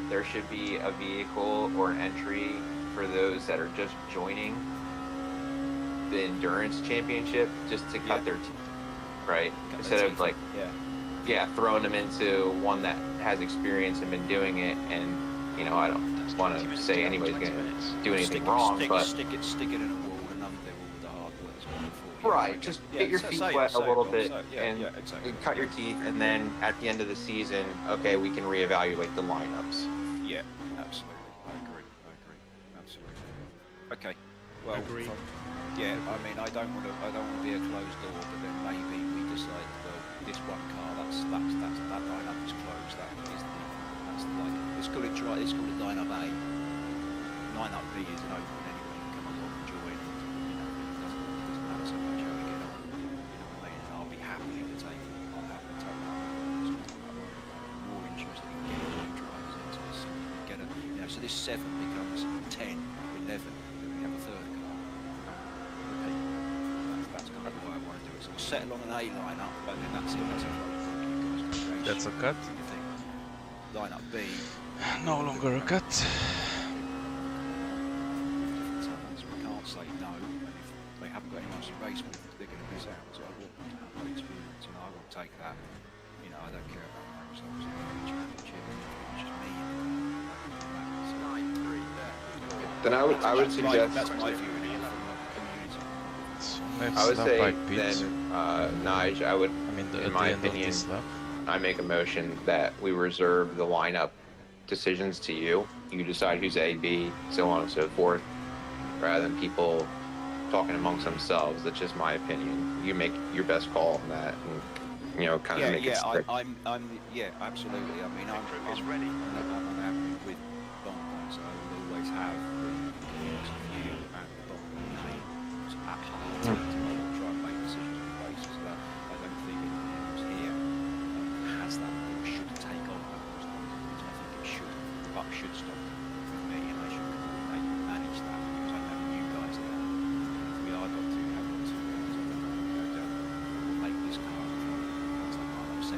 [SPEAKER 2] there should be a vehicle or an entry for those that are just joining the endurance championship, just to cut their teeth, right? Instead of like, throwing them into one that has experience and been doing it. And I don't want to say anybody's going to do anything wrong, but
[SPEAKER 1] stick it in a wall and underwall with the hardware that's gone before.
[SPEAKER 2] right, just get your feet wet a little bit and cut your teeth, and then at the end of the season, okay, we can reevaluate the lineups.
[SPEAKER 1] Yeah, absolutely. I agree. Absolutely. Okay. Well,
[SPEAKER 4] Agree.
[SPEAKER 1] Yeah, I mean, I don't want to be a closed door, but then maybe we decide, well, this one car, that lineup is closed. Let's call it lineup A. Lineup B is an open anyway. You can come along and join. It doesn't matter so much how we get on. I mean, I'll be happy to take it. I'll happily take it. I'm more interested in getting new drivers into this. So this 7 becomes 10, 11. Then we have a third car. That's kind of why I want to do it. So settle on an A lineup, but then that's it.
[SPEAKER 3] That's a cut.
[SPEAKER 1] Lineup B.
[SPEAKER 3] No longer a cut.
[SPEAKER 1] We can't say no, and if they haven't got anyone to race with, they're going to miss out. So I want them to have that experience, and I will take that. You know, I don't care about my results in the championship. It's just me.
[SPEAKER 2] Then I would suggest.
[SPEAKER 1] That's my view.
[SPEAKER 2] I would say then, Nige, I would, in my opinion, I make a motion that we reserve the lineup decisions to you. You decide who's A, B, so on and so forth, rather than people talking amongst themselves. That's just my opinion. You make your best call on that, and you know, kind of make it strict.
[SPEAKER 1] I'm absolutely. I mean, I'm happy with Bongo, so I will always have the view and Bongo names at heart. Try and make decisions on the basis of that. I don't think anyone else here has that or should take on those things. I think it should, but should stop with me, and I should manage that because I know you guys there. If we are got to have got two guys, I don't know, go down, we'll make this car. That's like I'm upset.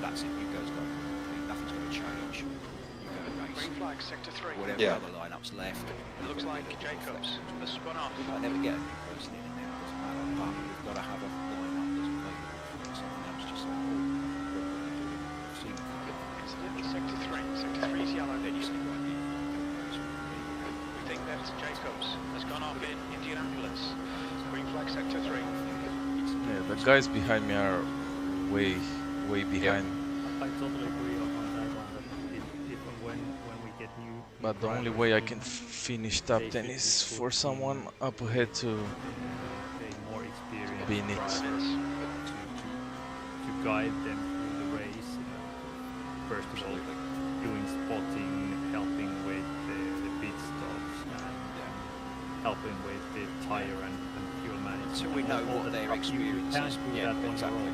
[SPEAKER 1] That's it. You guys got nothing's going to change. You go race.
[SPEAKER 5] Green flag, sector 3.
[SPEAKER 1] Whatever other lineups left.
[SPEAKER 5] It looks like Jacobs has spun off.
[SPEAKER 1] We might never get a new person in there. It doesn't matter. But we've got to have a lineup that's available for someone else just like, oh, what
[SPEAKER 5] Incident sector 3. Sector 3 is yellow.
[SPEAKER 1] then you say, right,
[SPEAKER 5] We think that Jacobs has gone off in Indianapolis. Green flag sector 3.
[SPEAKER 3] Yeah, the guys behind me are way behind.
[SPEAKER 4] I totally agree on that one. That even when we get new.
[SPEAKER 3] But the only way I can finish top 10 is for someone up ahead to
[SPEAKER 4] more experience
[SPEAKER 3] be in it.
[SPEAKER 4] To guide them through the race. First of all, doing spotting, helping with the pit stops, and helping with the tire and fuel management.
[SPEAKER 1] until we know what their experience is.
[SPEAKER 4] Yeah,
[SPEAKER 1] exactly.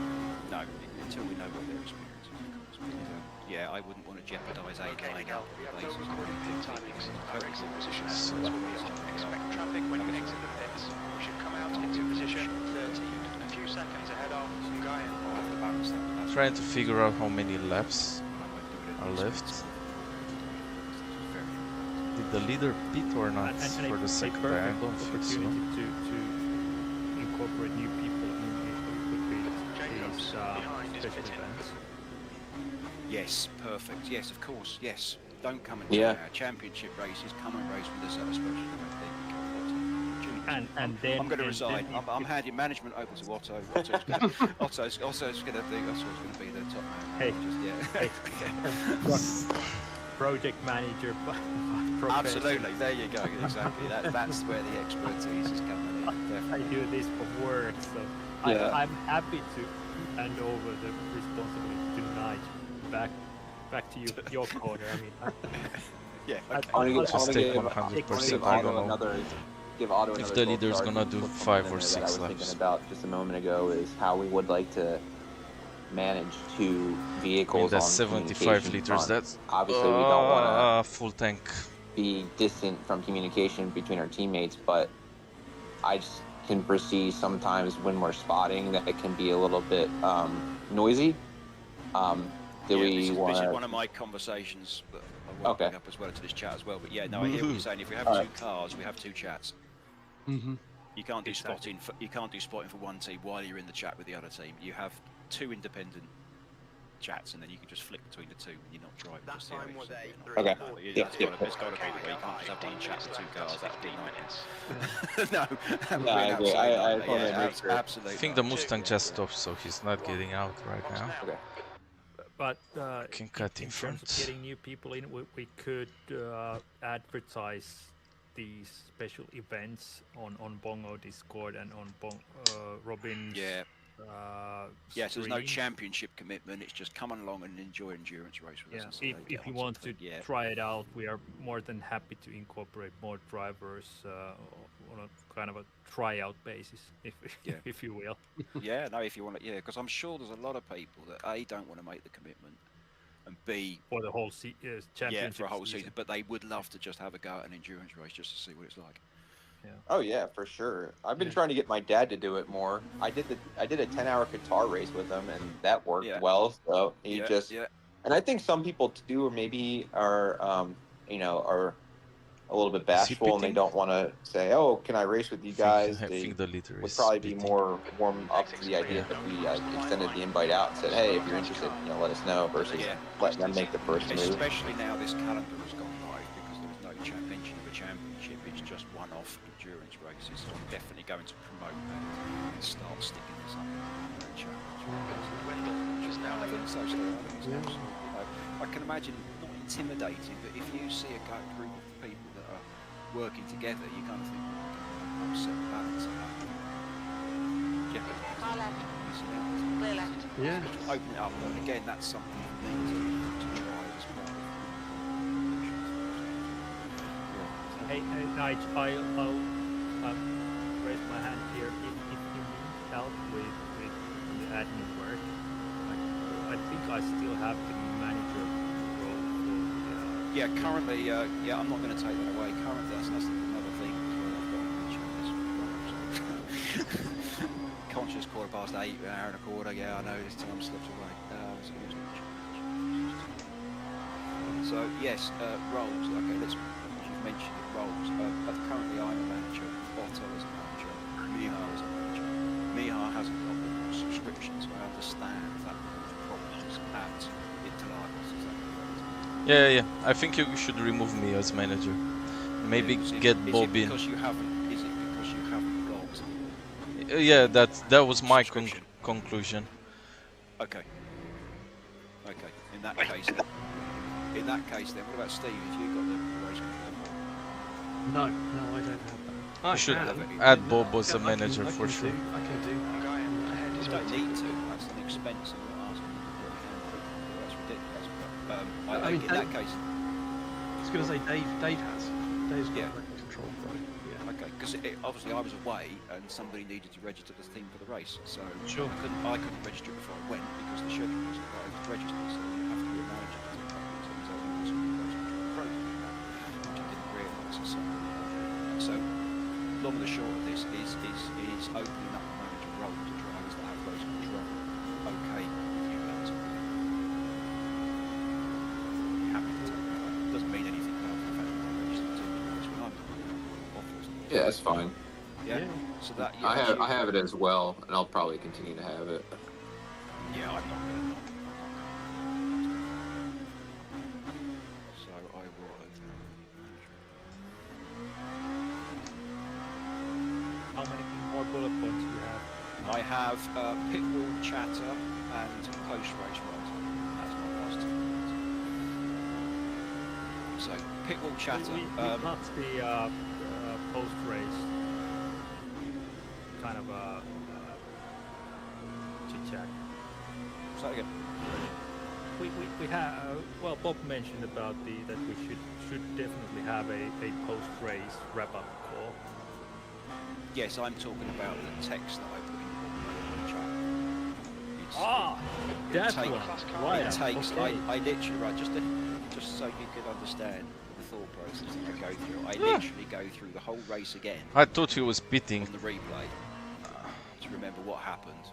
[SPEAKER 1] No, until we know what their experience is, of course. But, yeah, I wouldn't want to jeopardise a line up basis.
[SPEAKER 5] Expect traffic when you exit the pits. We should come out into position 30, a few seconds ahead of Guyan.
[SPEAKER 3] Trying to figure out how many laps are left. Did the leader pit or not for the second time? I don't think so.
[SPEAKER 4] To incorporate new people in these special events.
[SPEAKER 1] Yes, perfect. Yes, of course. Yes. Don't come and join our championship races. Come and race with us at a special event.
[SPEAKER 4] And then
[SPEAKER 1] I'm going to resign. I'm handing management over to Otto. Otto's going to be the top man.
[SPEAKER 4] Hey,
[SPEAKER 1] hey.
[SPEAKER 4] Project manager.
[SPEAKER 1] Absolutely. There you go. Exactly. That's where the expertise is coming in. Definitely.
[SPEAKER 4] I do this for work, so I'm happy to hand over the responsibility tonight back to you, your corner. I mean,
[SPEAKER 1] yeah. Okay.
[SPEAKER 3] I just take 100%. I don't know.
[SPEAKER 2] Give Otto
[SPEAKER 3] if the leader's gonna do 5 or 6
[SPEAKER 2] laps. I was thinking about just a moment ago is how we would like to manage 2 vehicles.
[SPEAKER 3] That's 75 liters. That's
[SPEAKER 2] obviously we don't want to
[SPEAKER 3] full tank.
[SPEAKER 2] Be distant from communication between our teammates, but I just can foresee sometimes when we're spotting that it can be a little bit noisy.
[SPEAKER 1] This is one of my conversations that I want to bring up as well to this chat as well. But yeah, no, I hear what you're saying. If we have 2 cars, we have 2 chats. You can't do spotting. You can't do spotting for one team while you're in the chat with the other team. You have 2 independent chats, and then you can just flick between the 2 when you're not driving.
[SPEAKER 5] That time was a
[SPEAKER 2] okay.
[SPEAKER 1] It's got to be the way. You can't just have 1 chat with 2 cars. That'd be no,
[SPEAKER 2] I agree. I
[SPEAKER 1] absolutely.
[SPEAKER 3] I think the Mustang just stopped, so he's not getting out right now.
[SPEAKER 2] Okay.
[SPEAKER 3] But can cut in front.
[SPEAKER 4] Terms of getting new people in, we could advertise these special events on Bongo Discord and on Robin's.
[SPEAKER 1] Yeah. So there's no championship commitment. It's just come along and enjoy endurance race with us.
[SPEAKER 4] If you want to try it out, we are more than happy to incorporate more drivers on a kind of a tryout basis, if you will.
[SPEAKER 1] If you want to, because I'm sure there's a lot of people that A, don't want to make the commitment, and B,
[SPEAKER 4] for the whole championship
[SPEAKER 1] for a whole
[SPEAKER 4] season.
[SPEAKER 1] but they would love to just have a go at an endurance race just to see what it's like.
[SPEAKER 2] Oh yeah, for sure. I've been trying to get my dad to do it more. I did a 10-hour guitar race with him, and that worked well. So he and I think some people too, or maybe are are a little bit bashful and they don't want to say, "Oh, can I race with you guys?" They would probably be more warm up to the idea if we extended the invite out and said, "Hey, if you're interested, let us know," versus letting them make the first move.
[SPEAKER 1] Especially now this calendar has gone live because there is no mention of a championship. It's just one-off endurance races. So I'm definitely going to promote that and start sticking this up. I can imagine not intimidating, but if you see a group of people that are working together, you kind of think, upset the balance of that.
[SPEAKER 6] Clear left.
[SPEAKER 7] Yeah.
[SPEAKER 1] Open it up, and again, that's something for me to try as well.
[SPEAKER 4] Hey, Nige, I'll raise my hand here. If you need help with the admin work, I think I still have the manager role for
[SPEAKER 1] yeah, currently, I'm not going to take that away. Currently, that's another thing as well. I've got to mention this. Conscious 8:15, an hour and a quarter. Yeah, I know this time slips away. So yes, roles. Okay, let's mention the roles. Currently, I'm a manager. Otto is a manager. Mihar is a manager. Mihar hasn't got the subscription, so I understand that problems at Interlagos. Is that correct?
[SPEAKER 3] Yeah. I think you should remove me as manager. Maybe get Bob in.
[SPEAKER 1] Is it because you haven't got?
[SPEAKER 3] Yeah, that was my conclusion.
[SPEAKER 1] Okay. In that case, then, what about Steve? Have you got the race control?
[SPEAKER 7] No, I don't have that.
[SPEAKER 3] I should add Bob as a manager for sure.
[SPEAKER 7] I can do.
[SPEAKER 1] You don't need to. That's an expense. I'm not asking you to do it. That's ridiculous. But
[SPEAKER 7] I mean,
[SPEAKER 1] in that case,
[SPEAKER 7] I was going to say Dave has. Dave's got record control, right? Yeah.
[SPEAKER 1] Okay, because obviously I was away and somebody needed to register the thing for the race, so
[SPEAKER 7] sure.
[SPEAKER 1] I couldn't register it before I went because the schedule wasn't right to register. So you have to be a manager to take part in it. So I was on the race control program, which I didn't realise. So long and the short of this is opening up the manager role to drivers that have race control. Okay, with you guys. Happy to take that. Doesn't mean anything about the fact that I registered the team race when I'm off.
[SPEAKER 2] Yeah, that's fine.
[SPEAKER 1] Yeah. So that
[SPEAKER 2] I have it as well, and I'll probably continue to have it.
[SPEAKER 1] Yeah, I'm not gonna. So I will.
[SPEAKER 4] How many more bullet points do you have?
[SPEAKER 1] I have pit wall chatter and post race writing. That's my last two. So pit wall chatter.
[SPEAKER 4] We got the post race kind of chit chat.
[SPEAKER 1] Say again.
[SPEAKER 4] We have well, Bob mentioned about that we should definitely have a post race wrap up call.
[SPEAKER 1] Yes, I'm talking about the text that I put in the chat.
[SPEAKER 4] That's one. Right.
[SPEAKER 1] It takes.
[SPEAKER 4] Okay.
[SPEAKER 1] I literally just so you could understand the thought process that I go through. I literally go through the whole race again.
[SPEAKER 3] I thought he was pitting.
[SPEAKER 1] On the replay to remember what happened,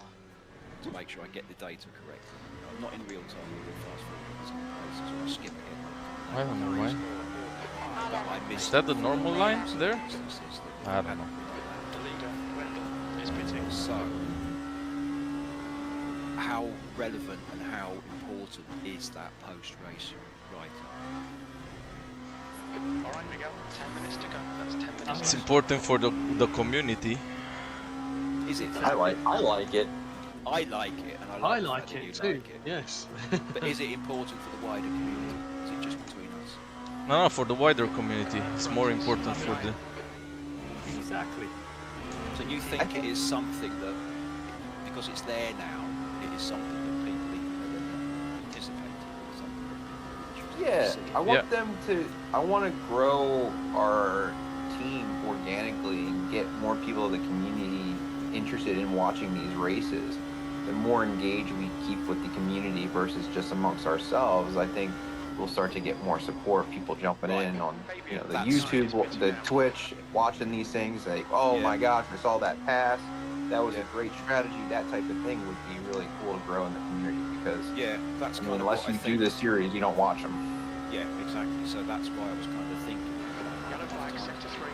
[SPEAKER 1] to make sure I get the data correct. Not in real time, but fast forward some places, or I skip again.
[SPEAKER 3] I don't know why. Is that the normal line there? I don't know.
[SPEAKER 5] The leader, Wendell, is pitting.
[SPEAKER 1] So, how relevant and how important is that post-race writing?
[SPEAKER 5] Alright, Miguel, 10 minutes to go. That's 10 minutes.
[SPEAKER 3] It's important for the community.
[SPEAKER 1] Is it?
[SPEAKER 2] I like it.
[SPEAKER 1] I like it, and
[SPEAKER 7] I like it too.
[SPEAKER 1] Like it.
[SPEAKER 7] Yes.
[SPEAKER 1] But is it important for the wider community? Is it just between us?
[SPEAKER 3] No, for the wider community. It's more important for the...
[SPEAKER 4] Exactly.
[SPEAKER 1] So you think it is something that, because it's there now, it is something that people even participate in? Something that
[SPEAKER 2] I want them to. I want to grow our team organically and get more people of the community interested in watching these races. The more engaged we keep with the community versus just amongst ourselves, I think we'll start to get more support, people jumping in on, you know, the YouTube, the Twitch, watching these things, like, oh my gosh, I saw that pass, that was a great strategy. That type of thing would be really cool to grow in the community, because
[SPEAKER 1] that's
[SPEAKER 2] I mean, unless you do this series, you don't watch them.
[SPEAKER 1] Yeah, exactly. So that's why I was kind of thinking.
[SPEAKER 5] Yellow flag, sector 3.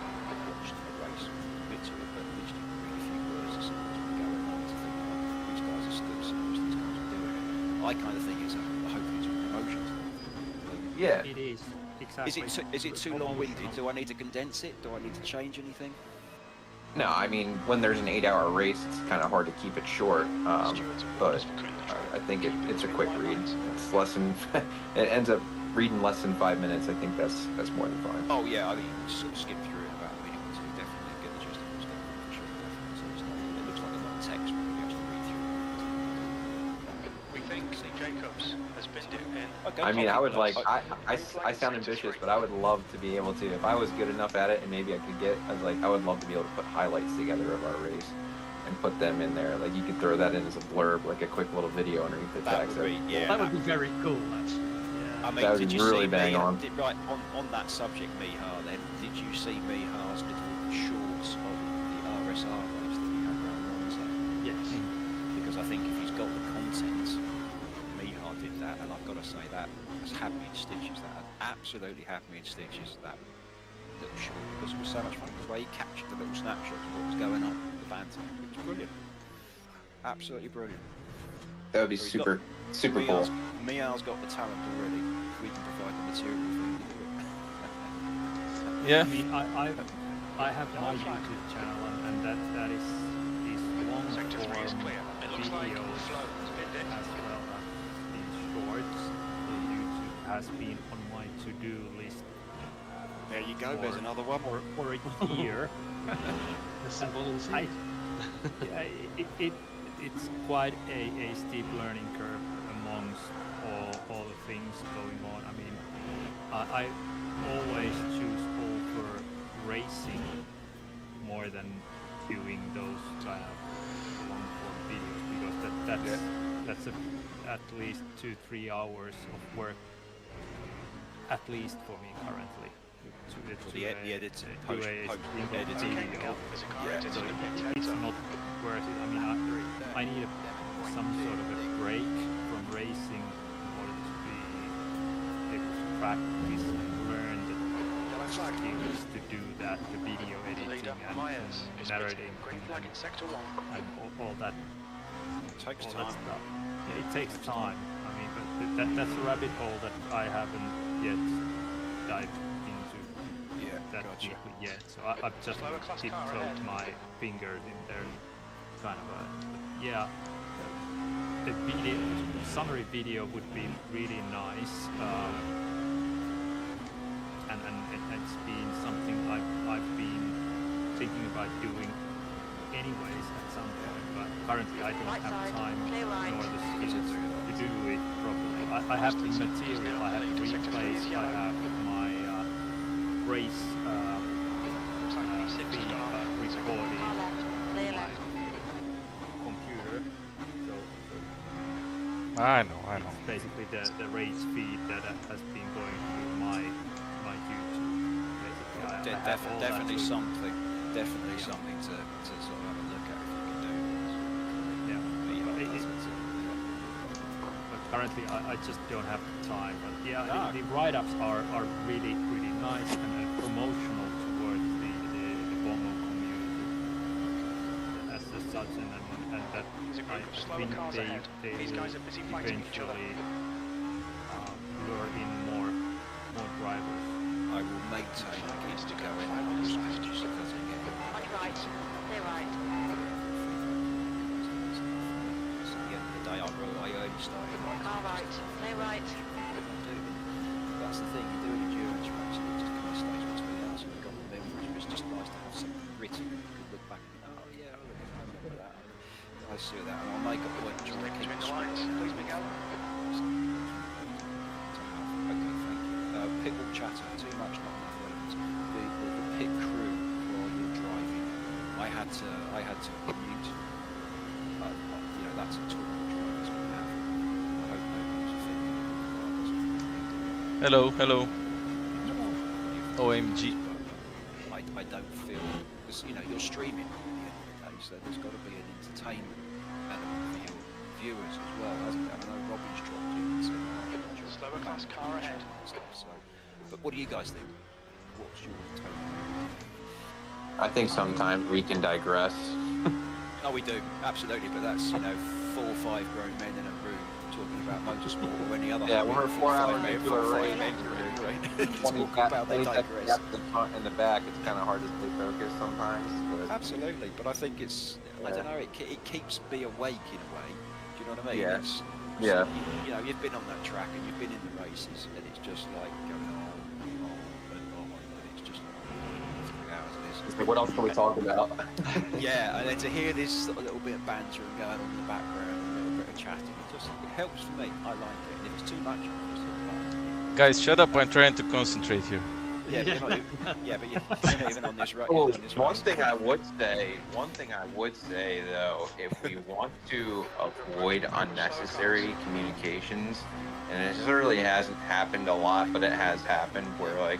[SPEAKER 1] Watched the race, a bit to it, but literally read a few words as going on to think, oh, these guys are still serious, these guys are doing it. I kind of think it's hopefully it's a promotion.
[SPEAKER 2] Yeah.
[SPEAKER 4] It is. Exactly.
[SPEAKER 1] Is it too long-winded? Do I need to condense it? Do I need to change anything?
[SPEAKER 2] No, I mean, when there's an 8-hour race, it's kind of hard to keep it short, but I think it's a quick read. It's less than, it ends up reading less than 5 minutes. I think that's more than fine.
[SPEAKER 1] Oh yeah, I mean, sort of skip through it about a minute or two, definitely get the gist of what's going on, for sure, definitely. So it's not, it looks like a lot of text when you actually read through it.
[SPEAKER 5] We think St. Jacobs has been doing.
[SPEAKER 2] Okay, I mean, I would like, I sound ambitious, but I would love to be able to, if I was good enough at it and maybe I could get, I would love to be able to put highlights together of our race and put them in there. Like, you could throw that in as a blurb, like a quick little video underneath the text.
[SPEAKER 1] That
[SPEAKER 7] would be very cool, actually.
[SPEAKER 1] I mean,
[SPEAKER 2] that
[SPEAKER 1] did you
[SPEAKER 2] really
[SPEAKER 1] see
[SPEAKER 2] bang on.
[SPEAKER 1] Right, on that subject, Mihar, then, did you see Mihar's little shorts of the RSR race that he had around Monza?
[SPEAKER 7] Yes.
[SPEAKER 1] Because I think if he's got the content, Mihar did that, and I've got to say that has had me in stitches. That absolutely had me in stitches, that little short, because it was so much fun, the way he captured the little snapshots of what was going on, the banter. It was brilliant. Absolutely brilliant.
[SPEAKER 2] That would be
[SPEAKER 1] So
[SPEAKER 2] super cool.
[SPEAKER 1] Mihar's got the talent already. We can provide the material for him to do it.
[SPEAKER 3] Yeah.
[SPEAKER 4] I mean, I have my YouTube channel, and that is long form videos as well as these shorts. YouTube has been on my to-do list.
[SPEAKER 1] There you go. There's another one.
[SPEAKER 4] For a year. It's quite a steep learning curve amongst all the things going on. I mean, I always choose over racing more than doing those kind of long form videos, because that's at least 2-3 hours of work, at least for me currently.
[SPEAKER 1] The editing, post-editing.
[SPEAKER 4] It's not worth it. I mean, I need some sort of a break from racing in order to be able to practice and learn the skills to do that, the video editing and narrating and all that.
[SPEAKER 1] It takes time.
[SPEAKER 4] That stuff. Yeah, it takes time. I mean, but that's a rabbit hole that I haven't yet dived into that deeply yet. So I've just tiptoed my fingers in there, kind of a video, summary video would be really nice, and it's been something I've been thinking about doing anyways at some point, but currently I don't have time nor the skills to do it properly. I have the material, I have replays, I have my race feed recorded on my computer, so
[SPEAKER 3] I know.
[SPEAKER 4] it's basically the race feed that has been going through my YouTube. Basically,
[SPEAKER 1] definitely something to sort of have a look at if you can do.
[SPEAKER 4] Yeah. But currently I just don't have the time. But yeah, the write-ups are really nice and promotional towards the Bongo community as such, and that I think they will eventually lure in more drivers.
[SPEAKER 1] I will maintain the kids to go in on this just because they get
[SPEAKER 6] Right, they're right.
[SPEAKER 1] So at the end of the day, I only started
[SPEAKER 6] Alright, they're right.
[SPEAKER 1] That's the thing, you're doing endurance race, and it just kind of stays between us and we've got the memories. It's just nice to have something written you could look back and oh yeah, I remember that. I see that, and I'll make a point to try and keep it straight.
[SPEAKER 5] Please, Miguel.
[SPEAKER 1] Okay, thank you. Pit wall chatter, too much, not enough relevance. The pit crew while you're driving, I had to mute. You know, that's a tool the drivers can have. I hope nobody's offended.
[SPEAKER 3] Hello, hello. OMG.
[SPEAKER 1] I don't feel, because you know you're streaming at the end of the day, so there's got to be an entertainment element for your viewers as well, hasn't there? I know Robin's dropped in and said,
[SPEAKER 5] slower class car ahead.
[SPEAKER 1] So, but what do you guys think? What's your take?
[SPEAKER 2] I think sometimes we can digress.
[SPEAKER 1] Oh, we do, absolutely, but that's, you know, 4 or 5 grown men in a room talking about motorsport or any other.
[SPEAKER 2] Yeah, we're 4 hours into a race.
[SPEAKER 1] Talk about they digress.
[SPEAKER 2] The front and the back, it's kind of hard to stay focused sometimes. But...
[SPEAKER 1] Absolutely, but I think it's, I don't know, it keeps me awake in a way. Do you know what I mean?
[SPEAKER 2] Yeah.
[SPEAKER 1] Yeah. You know, you've been on that track and you've been in the races, and it's just like going on and on and on, and it's just like 3 hours of this.
[SPEAKER 2] It's like, what else can we talk about?
[SPEAKER 1] Yeah, and then to hear this sort of little bit of banter and going on in the background, and a little bit of chatting, it helps for me. I like it. And if it's too much, I'll just hit the
[SPEAKER 3] Guys, shut up! I'm trying to concentrate here.
[SPEAKER 1] yeah, but you're not even on this right.
[SPEAKER 2] Oh, one thing I would say though, if we want to avoid unnecessary communications, and it really hasn't happened a lot, but it has happened where, like,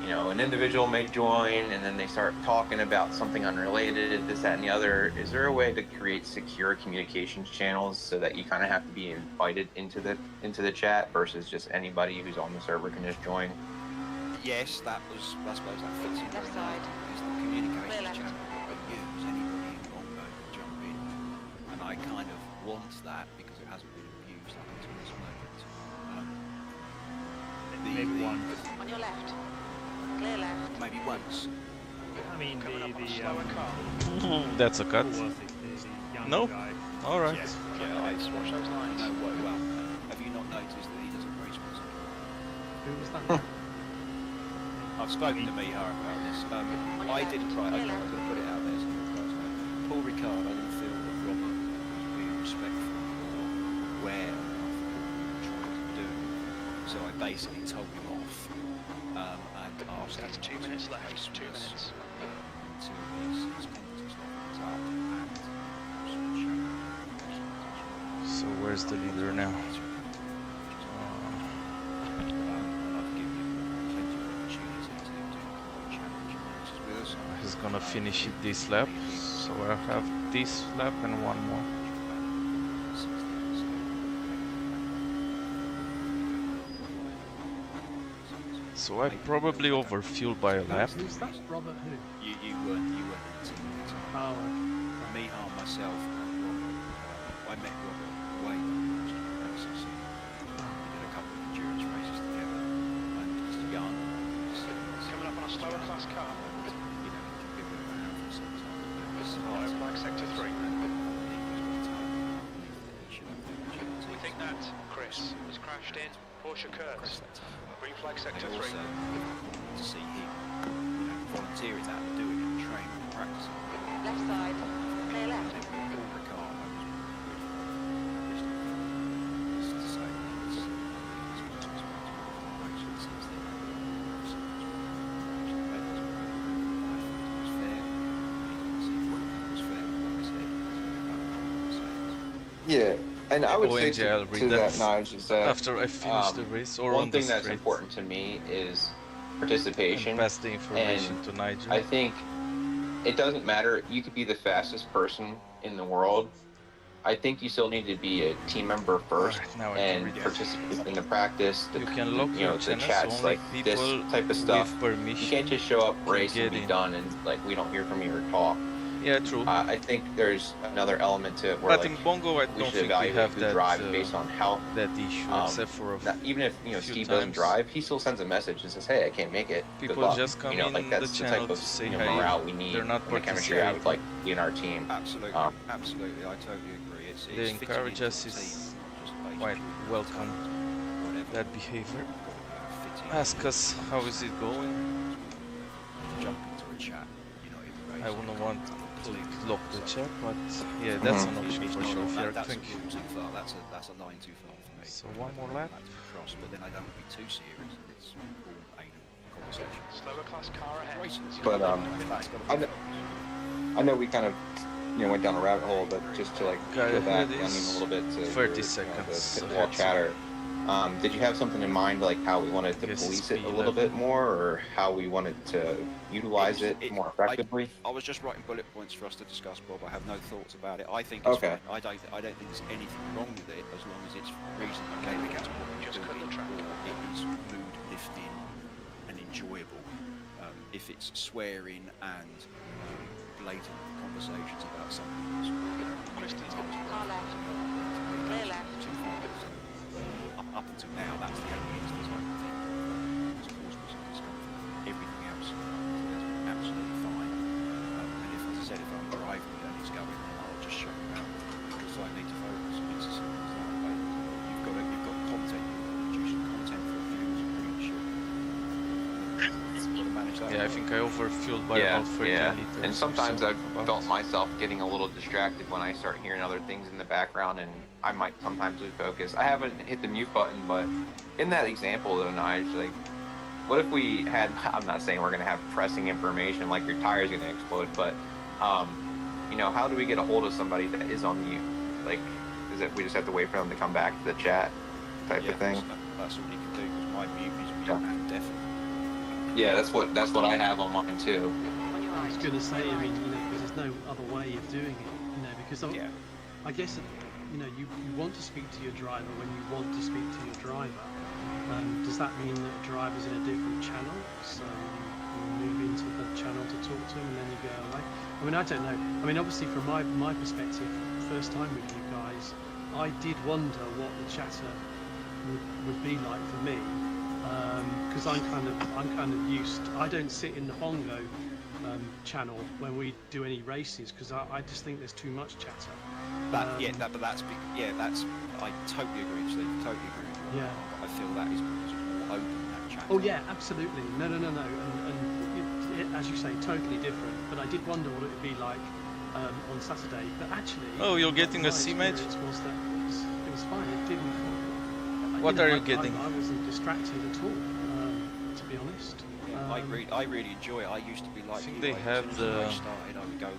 [SPEAKER 2] you know, an individual may join and then they start talking about something unrelated, this, that, and the other. Is there a way to create secure communications channels so that you kind of have to be invited into the chat versus just anybody who's on the server can just join?
[SPEAKER 1] Yes, I suppose that fits in.
[SPEAKER 6] Left side.
[SPEAKER 1] Is the communication channel that we use, anybody in Congo can jump in, and I kind of want that because it hasn't been abused up until this moment.
[SPEAKER 4] Maybe once.
[SPEAKER 6] On your left. Clear left.
[SPEAKER 1] Maybe once.
[SPEAKER 4] I mean,
[SPEAKER 3] That's a cut.
[SPEAKER 4] who was it? The young
[SPEAKER 3] No.
[SPEAKER 4] guy.
[SPEAKER 3] All right.
[SPEAKER 1] Yeah, watch those lines. No, well, have you not noticed that he doesn't race music?
[SPEAKER 7] Who was that?
[SPEAKER 1] I've spoken to Mihar about this. I didn't try. I'm going to put it out there so you guys know. Paul Ricard, I didn't feel that Robert was being respectful or aware of what he was trying to do. So I basically told him off and asked him.
[SPEAKER 5] That's 2 minutes left. 2 minutes.
[SPEAKER 1] Until his competence level was up and
[SPEAKER 3] So where's the leader now? He's gonna finish it this lap, so I have this lap and one more. So I probably overfueled by a lap.
[SPEAKER 7] Who's that? Robert who?
[SPEAKER 1] You weren't in the team at the time.
[SPEAKER 7] Oh,
[SPEAKER 1] Mihar, myself, and Robert. I met Robert way back in the races. We did a couple of endurance races together, and just young.
[SPEAKER 5] Coming up on a slower class car. Flag sector 3. We think that Chris has crashed in Porsche Kurtz. Green flag sector 3.
[SPEAKER 1] To see him, you know, volunteering that and doing it, and training and practicing.
[SPEAKER 6] Left side. Clear left.
[SPEAKER 1] Paul Ricard, just to say,
[SPEAKER 2] Yeah, and I would say
[SPEAKER 3] OMG, I'll
[SPEAKER 2] to
[SPEAKER 3] read
[SPEAKER 2] that,
[SPEAKER 3] that
[SPEAKER 2] Nige, is that
[SPEAKER 3] after I finish the race or
[SPEAKER 2] one
[SPEAKER 3] on the
[SPEAKER 2] thing that's
[SPEAKER 3] straight.
[SPEAKER 2] important to me is
[SPEAKER 3] And
[SPEAKER 2] participation.
[SPEAKER 3] pass the information to Nigel.
[SPEAKER 2] I think it doesn't matter. You could be the fastest person in the world. I think you still need to be a team member first
[SPEAKER 3] Alright, now I can
[SPEAKER 2] and
[SPEAKER 3] read it.
[SPEAKER 2] participate in the practice, the,
[SPEAKER 3] You can lock
[SPEAKER 2] you
[SPEAKER 3] your
[SPEAKER 2] know, the
[SPEAKER 3] channels,
[SPEAKER 2] chats,
[SPEAKER 3] only
[SPEAKER 2] like this
[SPEAKER 3] people
[SPEAKER 2] type of stuff.
[SPEAKER 3] with permission
[SPEAKER 2] You can't just show up, race,
[SPEAKER 3] get
[SPEAKER 2] and be
[SPEAKER 3] in.
[SPEAKER 2] done, and like we don't hear from you or talk.
[SPEAKER 3] Yeah, true.
[SPEAKER 2] I think there's another element to it where
[SPEAKER 3] But
[SPEAKER 2] like,
[SPEAKER 3] in Bongo, I
[SPEAKER 2] we
[SPEAKER 3] don't
[SPEAKER 2] should
[SPEAKER 3] think we
[SPEAKER 2] evaluate
[SPEAKER 3] have
[SPEAKER 2] who
[SPEAKER 3] that
[SPEAKER 2] drives based on health.
[SPEAKER 3] that issue, except for a
[SPEAKER 2] Even if
[SPEAKER 3] few
[SPEAKER 2] Steve doesn't
[SPEAKER 3] times.
[SPEAKER 2] drive, he still sends a message and says, "Hey, I can't make it." Good
[SPEAKER 3] People
[SPEAKER 2] luck."
[SPEAKER 3] just come
[SPEAKER 2] you know,
[SPEAKER 3] in
[SPEAKER 2] like that's
[SPEAKER 3] the
[SPEAKER 2] the
[SPEAKER 3] channel
[SPEAKER 2] type of
[SPEAKER 3] to say,
[SPEAKER 2] you know,
[SPEAKER 3] "Hey,
[SPEAKER 2] morale we need
[SPEAKER 3] they're not
[SPEAKER 2] and the chemistry I would like to be in our team.
[SPEAKER 1] Absolutely, absolutely, I totally agree. It's
[SPEAKER 3] They
[SPEAKER 1] fitting
[SPEAKER 3] encourage
[SPEAKER 1] into
[SPEAKER 3] us
[SPEAKER 1] the
[SPEAKER 3] is
[SPEAKER 1] team, not just
[SPEAKER 3] quite
[SPEAKER 1] basically
[SPEAKER 3] welcome,
[SPEAKER 1] whatever.
[SPEAKER 3] that behavior.
[SPEAKER 1] Fitting
[SPEAKER 3] Ask us how is it going.
[SPEAKER 1] jump into a chat, you know, in the race.
[SPEAKER 3] I wouldn't want to lock the chat, but yeah, that's an option
[SPEAKER 1] It's
[SPEAKER 3] for
[SPEAKER 1] not
[SPEAKER 3] sure.
[SPEAKER 1] on
[SPEAKER 3] If
[SPEAKER 1] that-
[SPEAKER 3] you're
[SPEAKER 1] that's a
[SPEAKER 3] thinking.
[SPEAKER 1] rule too far. That's a line too far for me.
[SPEAKER 3] So one more lap.
[SPEAKER 1] That's a cross, but then I don't be too serious. It's all anal conversation.
[SPEAKER 5] Slower class car ahead.
[SPEAKER 1] Races, you
[SPEAKER 2] But,
[SPEAKER 1] know,
[SPEAKER 2] I
[SPEAKER 1] that's gotta be
[SPEAKER 2] know-
[SPEAKER 1] focused.
[SPEAKER 2] I know we kind of went down a rabbit hole, but just to like
[SPEAKER 3] Guy
[SPEAKER 2] go back,
[SPEAKER 3] ahead
[SPEAKER 2] I mean, a
[SPEAKER 3] is
[SPEAKER 2] little bit to
[SPEAKER 3] 30
[SPEAKER 2] the
[SPEAKER 3] seconds
[SPEAKER 2] pit wall
[SPEAKER 3] ahead.
[SPEAKER 2] chatter. Did you have something in mind, like how we wanted to
[SPEAKER 3] Yes,
[SPEAKER 2] police
[SPEAKER 3] it's
[SPEAKER 2] it a little bit more, or how we wanted to utilize it more effectively?
[SPEAKER 1] I was just writing bullet points for us to discuss, Bob. I have no thoughts about it. I think it's fine. I don't think there's anything wrong with it as long as it's reasonably capable of what you're doing, or it is mood lifting and enjoyable. If it's swearing and blatant conversations about something that's
[SPEAKER 6] Car left. Clear left.
[SPEAKER 1] Up until now, that's the only instance I can think that's caused me some discomfort. Everything else is absolutely fine. And if, as I said, if I'm driving and it's going, I'll just shut it down because I need to focus. It's as simple as that. You've got content, producing content for views and readership.
[SPEAKER 3] Yeah, I think I overfueled by about 13 liters.
[SPEAKER 2] And sometimes I've felt myself getting a little distracted when I start hearing other things in the background, and I might sometimes lose focus. I haven't hit the mute button, but in that example though, Nige, like, what if we had, I'm not saying we're going to have pressing information like your tire's going to explode, but, you know, how do we get a hold of somebody that is on mute? Like, is it we just have to wait for them to come back to the chat type of thing?
[SPEAKER 1] That's all you can do because my mute is mute and deafened.
[SPEAKER 2] Yeah, that's what I have on mine too.
[SPEAKER 7] I was going to say, I mean, you know, because there's no other way of doing it, you know, because I guess, you know, you want to speak to your driver when you want to speak to your driver. Does that mean that a driver's in a different channel? So you move into the channel to talk to him and then you go away? I mean, I don't know. I mean, obviously from my perspective, first time with you guys, I did wonder what the chatter would be like for me. Because I'm kind of used. I don't sit in the bongo channel when we do any races because I just think there's too much chatter.
[SPEAKER 1] That's I totally agree, Steve. Totally agree with you.
[SPEAKER 7] Yeah.
[SPEAKER 1] I feel that is because it's more open, that chatter.
[SPEAKER 7] Oh yeah, absolutely. No. And it, as you say, totally different. But I did wonder what it would be like on Saturday. But actually,
[SPEAKER 3] oh, you're getting a Simagic?
[SPEAKER 7] Was that it was fine. It didn't.
[SPEAKER 3] What are you getting?
[SPEAKER 7] I wasn't distracted at all, to be honest.
[SPEAKER 1] I really enjoy it. I used to be like.
[SPEAKER 3] I think they have the.
[SPEAKER 1] Started, I would go.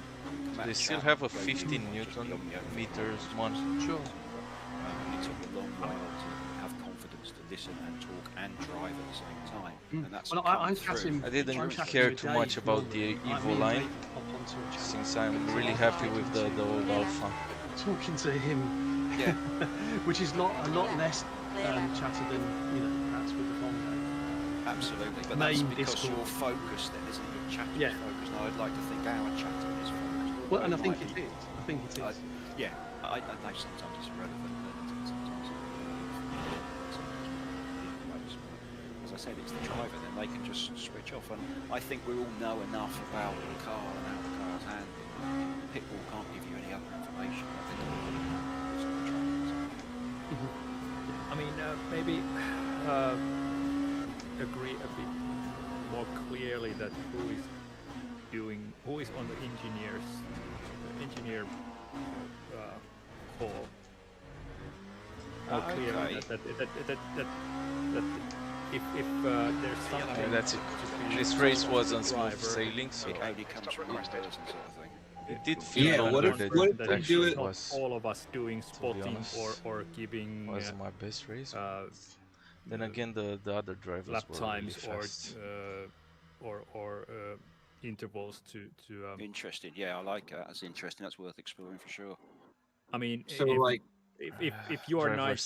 [SPEAKER 3] They still have a 15 Newton meters one.
[SPEAKER 7] Sure.
[SPEAKER 1] It took a long while to have confidence to listen and talk and drive at the same time. And that's
[SPEAKER 7] well,
[SPEAKER 3] I didn't care too much about the Evo line, since I'm really happy with the old Alpha.
[SPEAKER 7] Talking to him,
[SPEAKER 1] yeah,
[SPEAKER 7] which is not a lot less chatter than, you know, perhaps with the bongo.
[SPEAKER 1] Absolutely, but that's because you're focused then, isn't it? Your chatter's focused. Now I'd like to think our chatter is focused.
[SPEAKER 7] Well, and I think it is. I think it is.
[SPEAKER 1] I know sometimes it's irrelevant, and sometimes as I said, it's the driver, then they can just switch off. And I think we all know enough about the car and how the car's handled. Pitbull can't give you any other information. I think
[SPEAKER 4] I mean, maybe agree a bit more clearly that who is on the engineer call. More clearly that if there's something.
[SPEAKER 3] Yeah, that's it. This race wasn't smooth sailing, so
[SPEAKER 1] it only comes from one person, sort of thing.
[SPEAKER 3] it did feel
[SPEAKER 2] what if
[SPEAKER 3] that
[SPEAKER 2] do it?
[SPEAKER 3] was
[SPEAKER 4] all of us doing spotting or giving
[SPEAKER 3] wasn't my best race. Then again, the other drivers
[SPEAKER 4] lap
[SPEAKER 3] were
[SPEAKER 4] times
[SPEAKER 3] really fast.
[SPEAKER 4] or intervals to
[SPEAKER 1] interesting. Yeah, I like that. That's interesting. That's worth exploring for sure.
[SPEAKER 4] I mean,
[SPEAKER 2] So
[SPEAKER 4] if you are nice,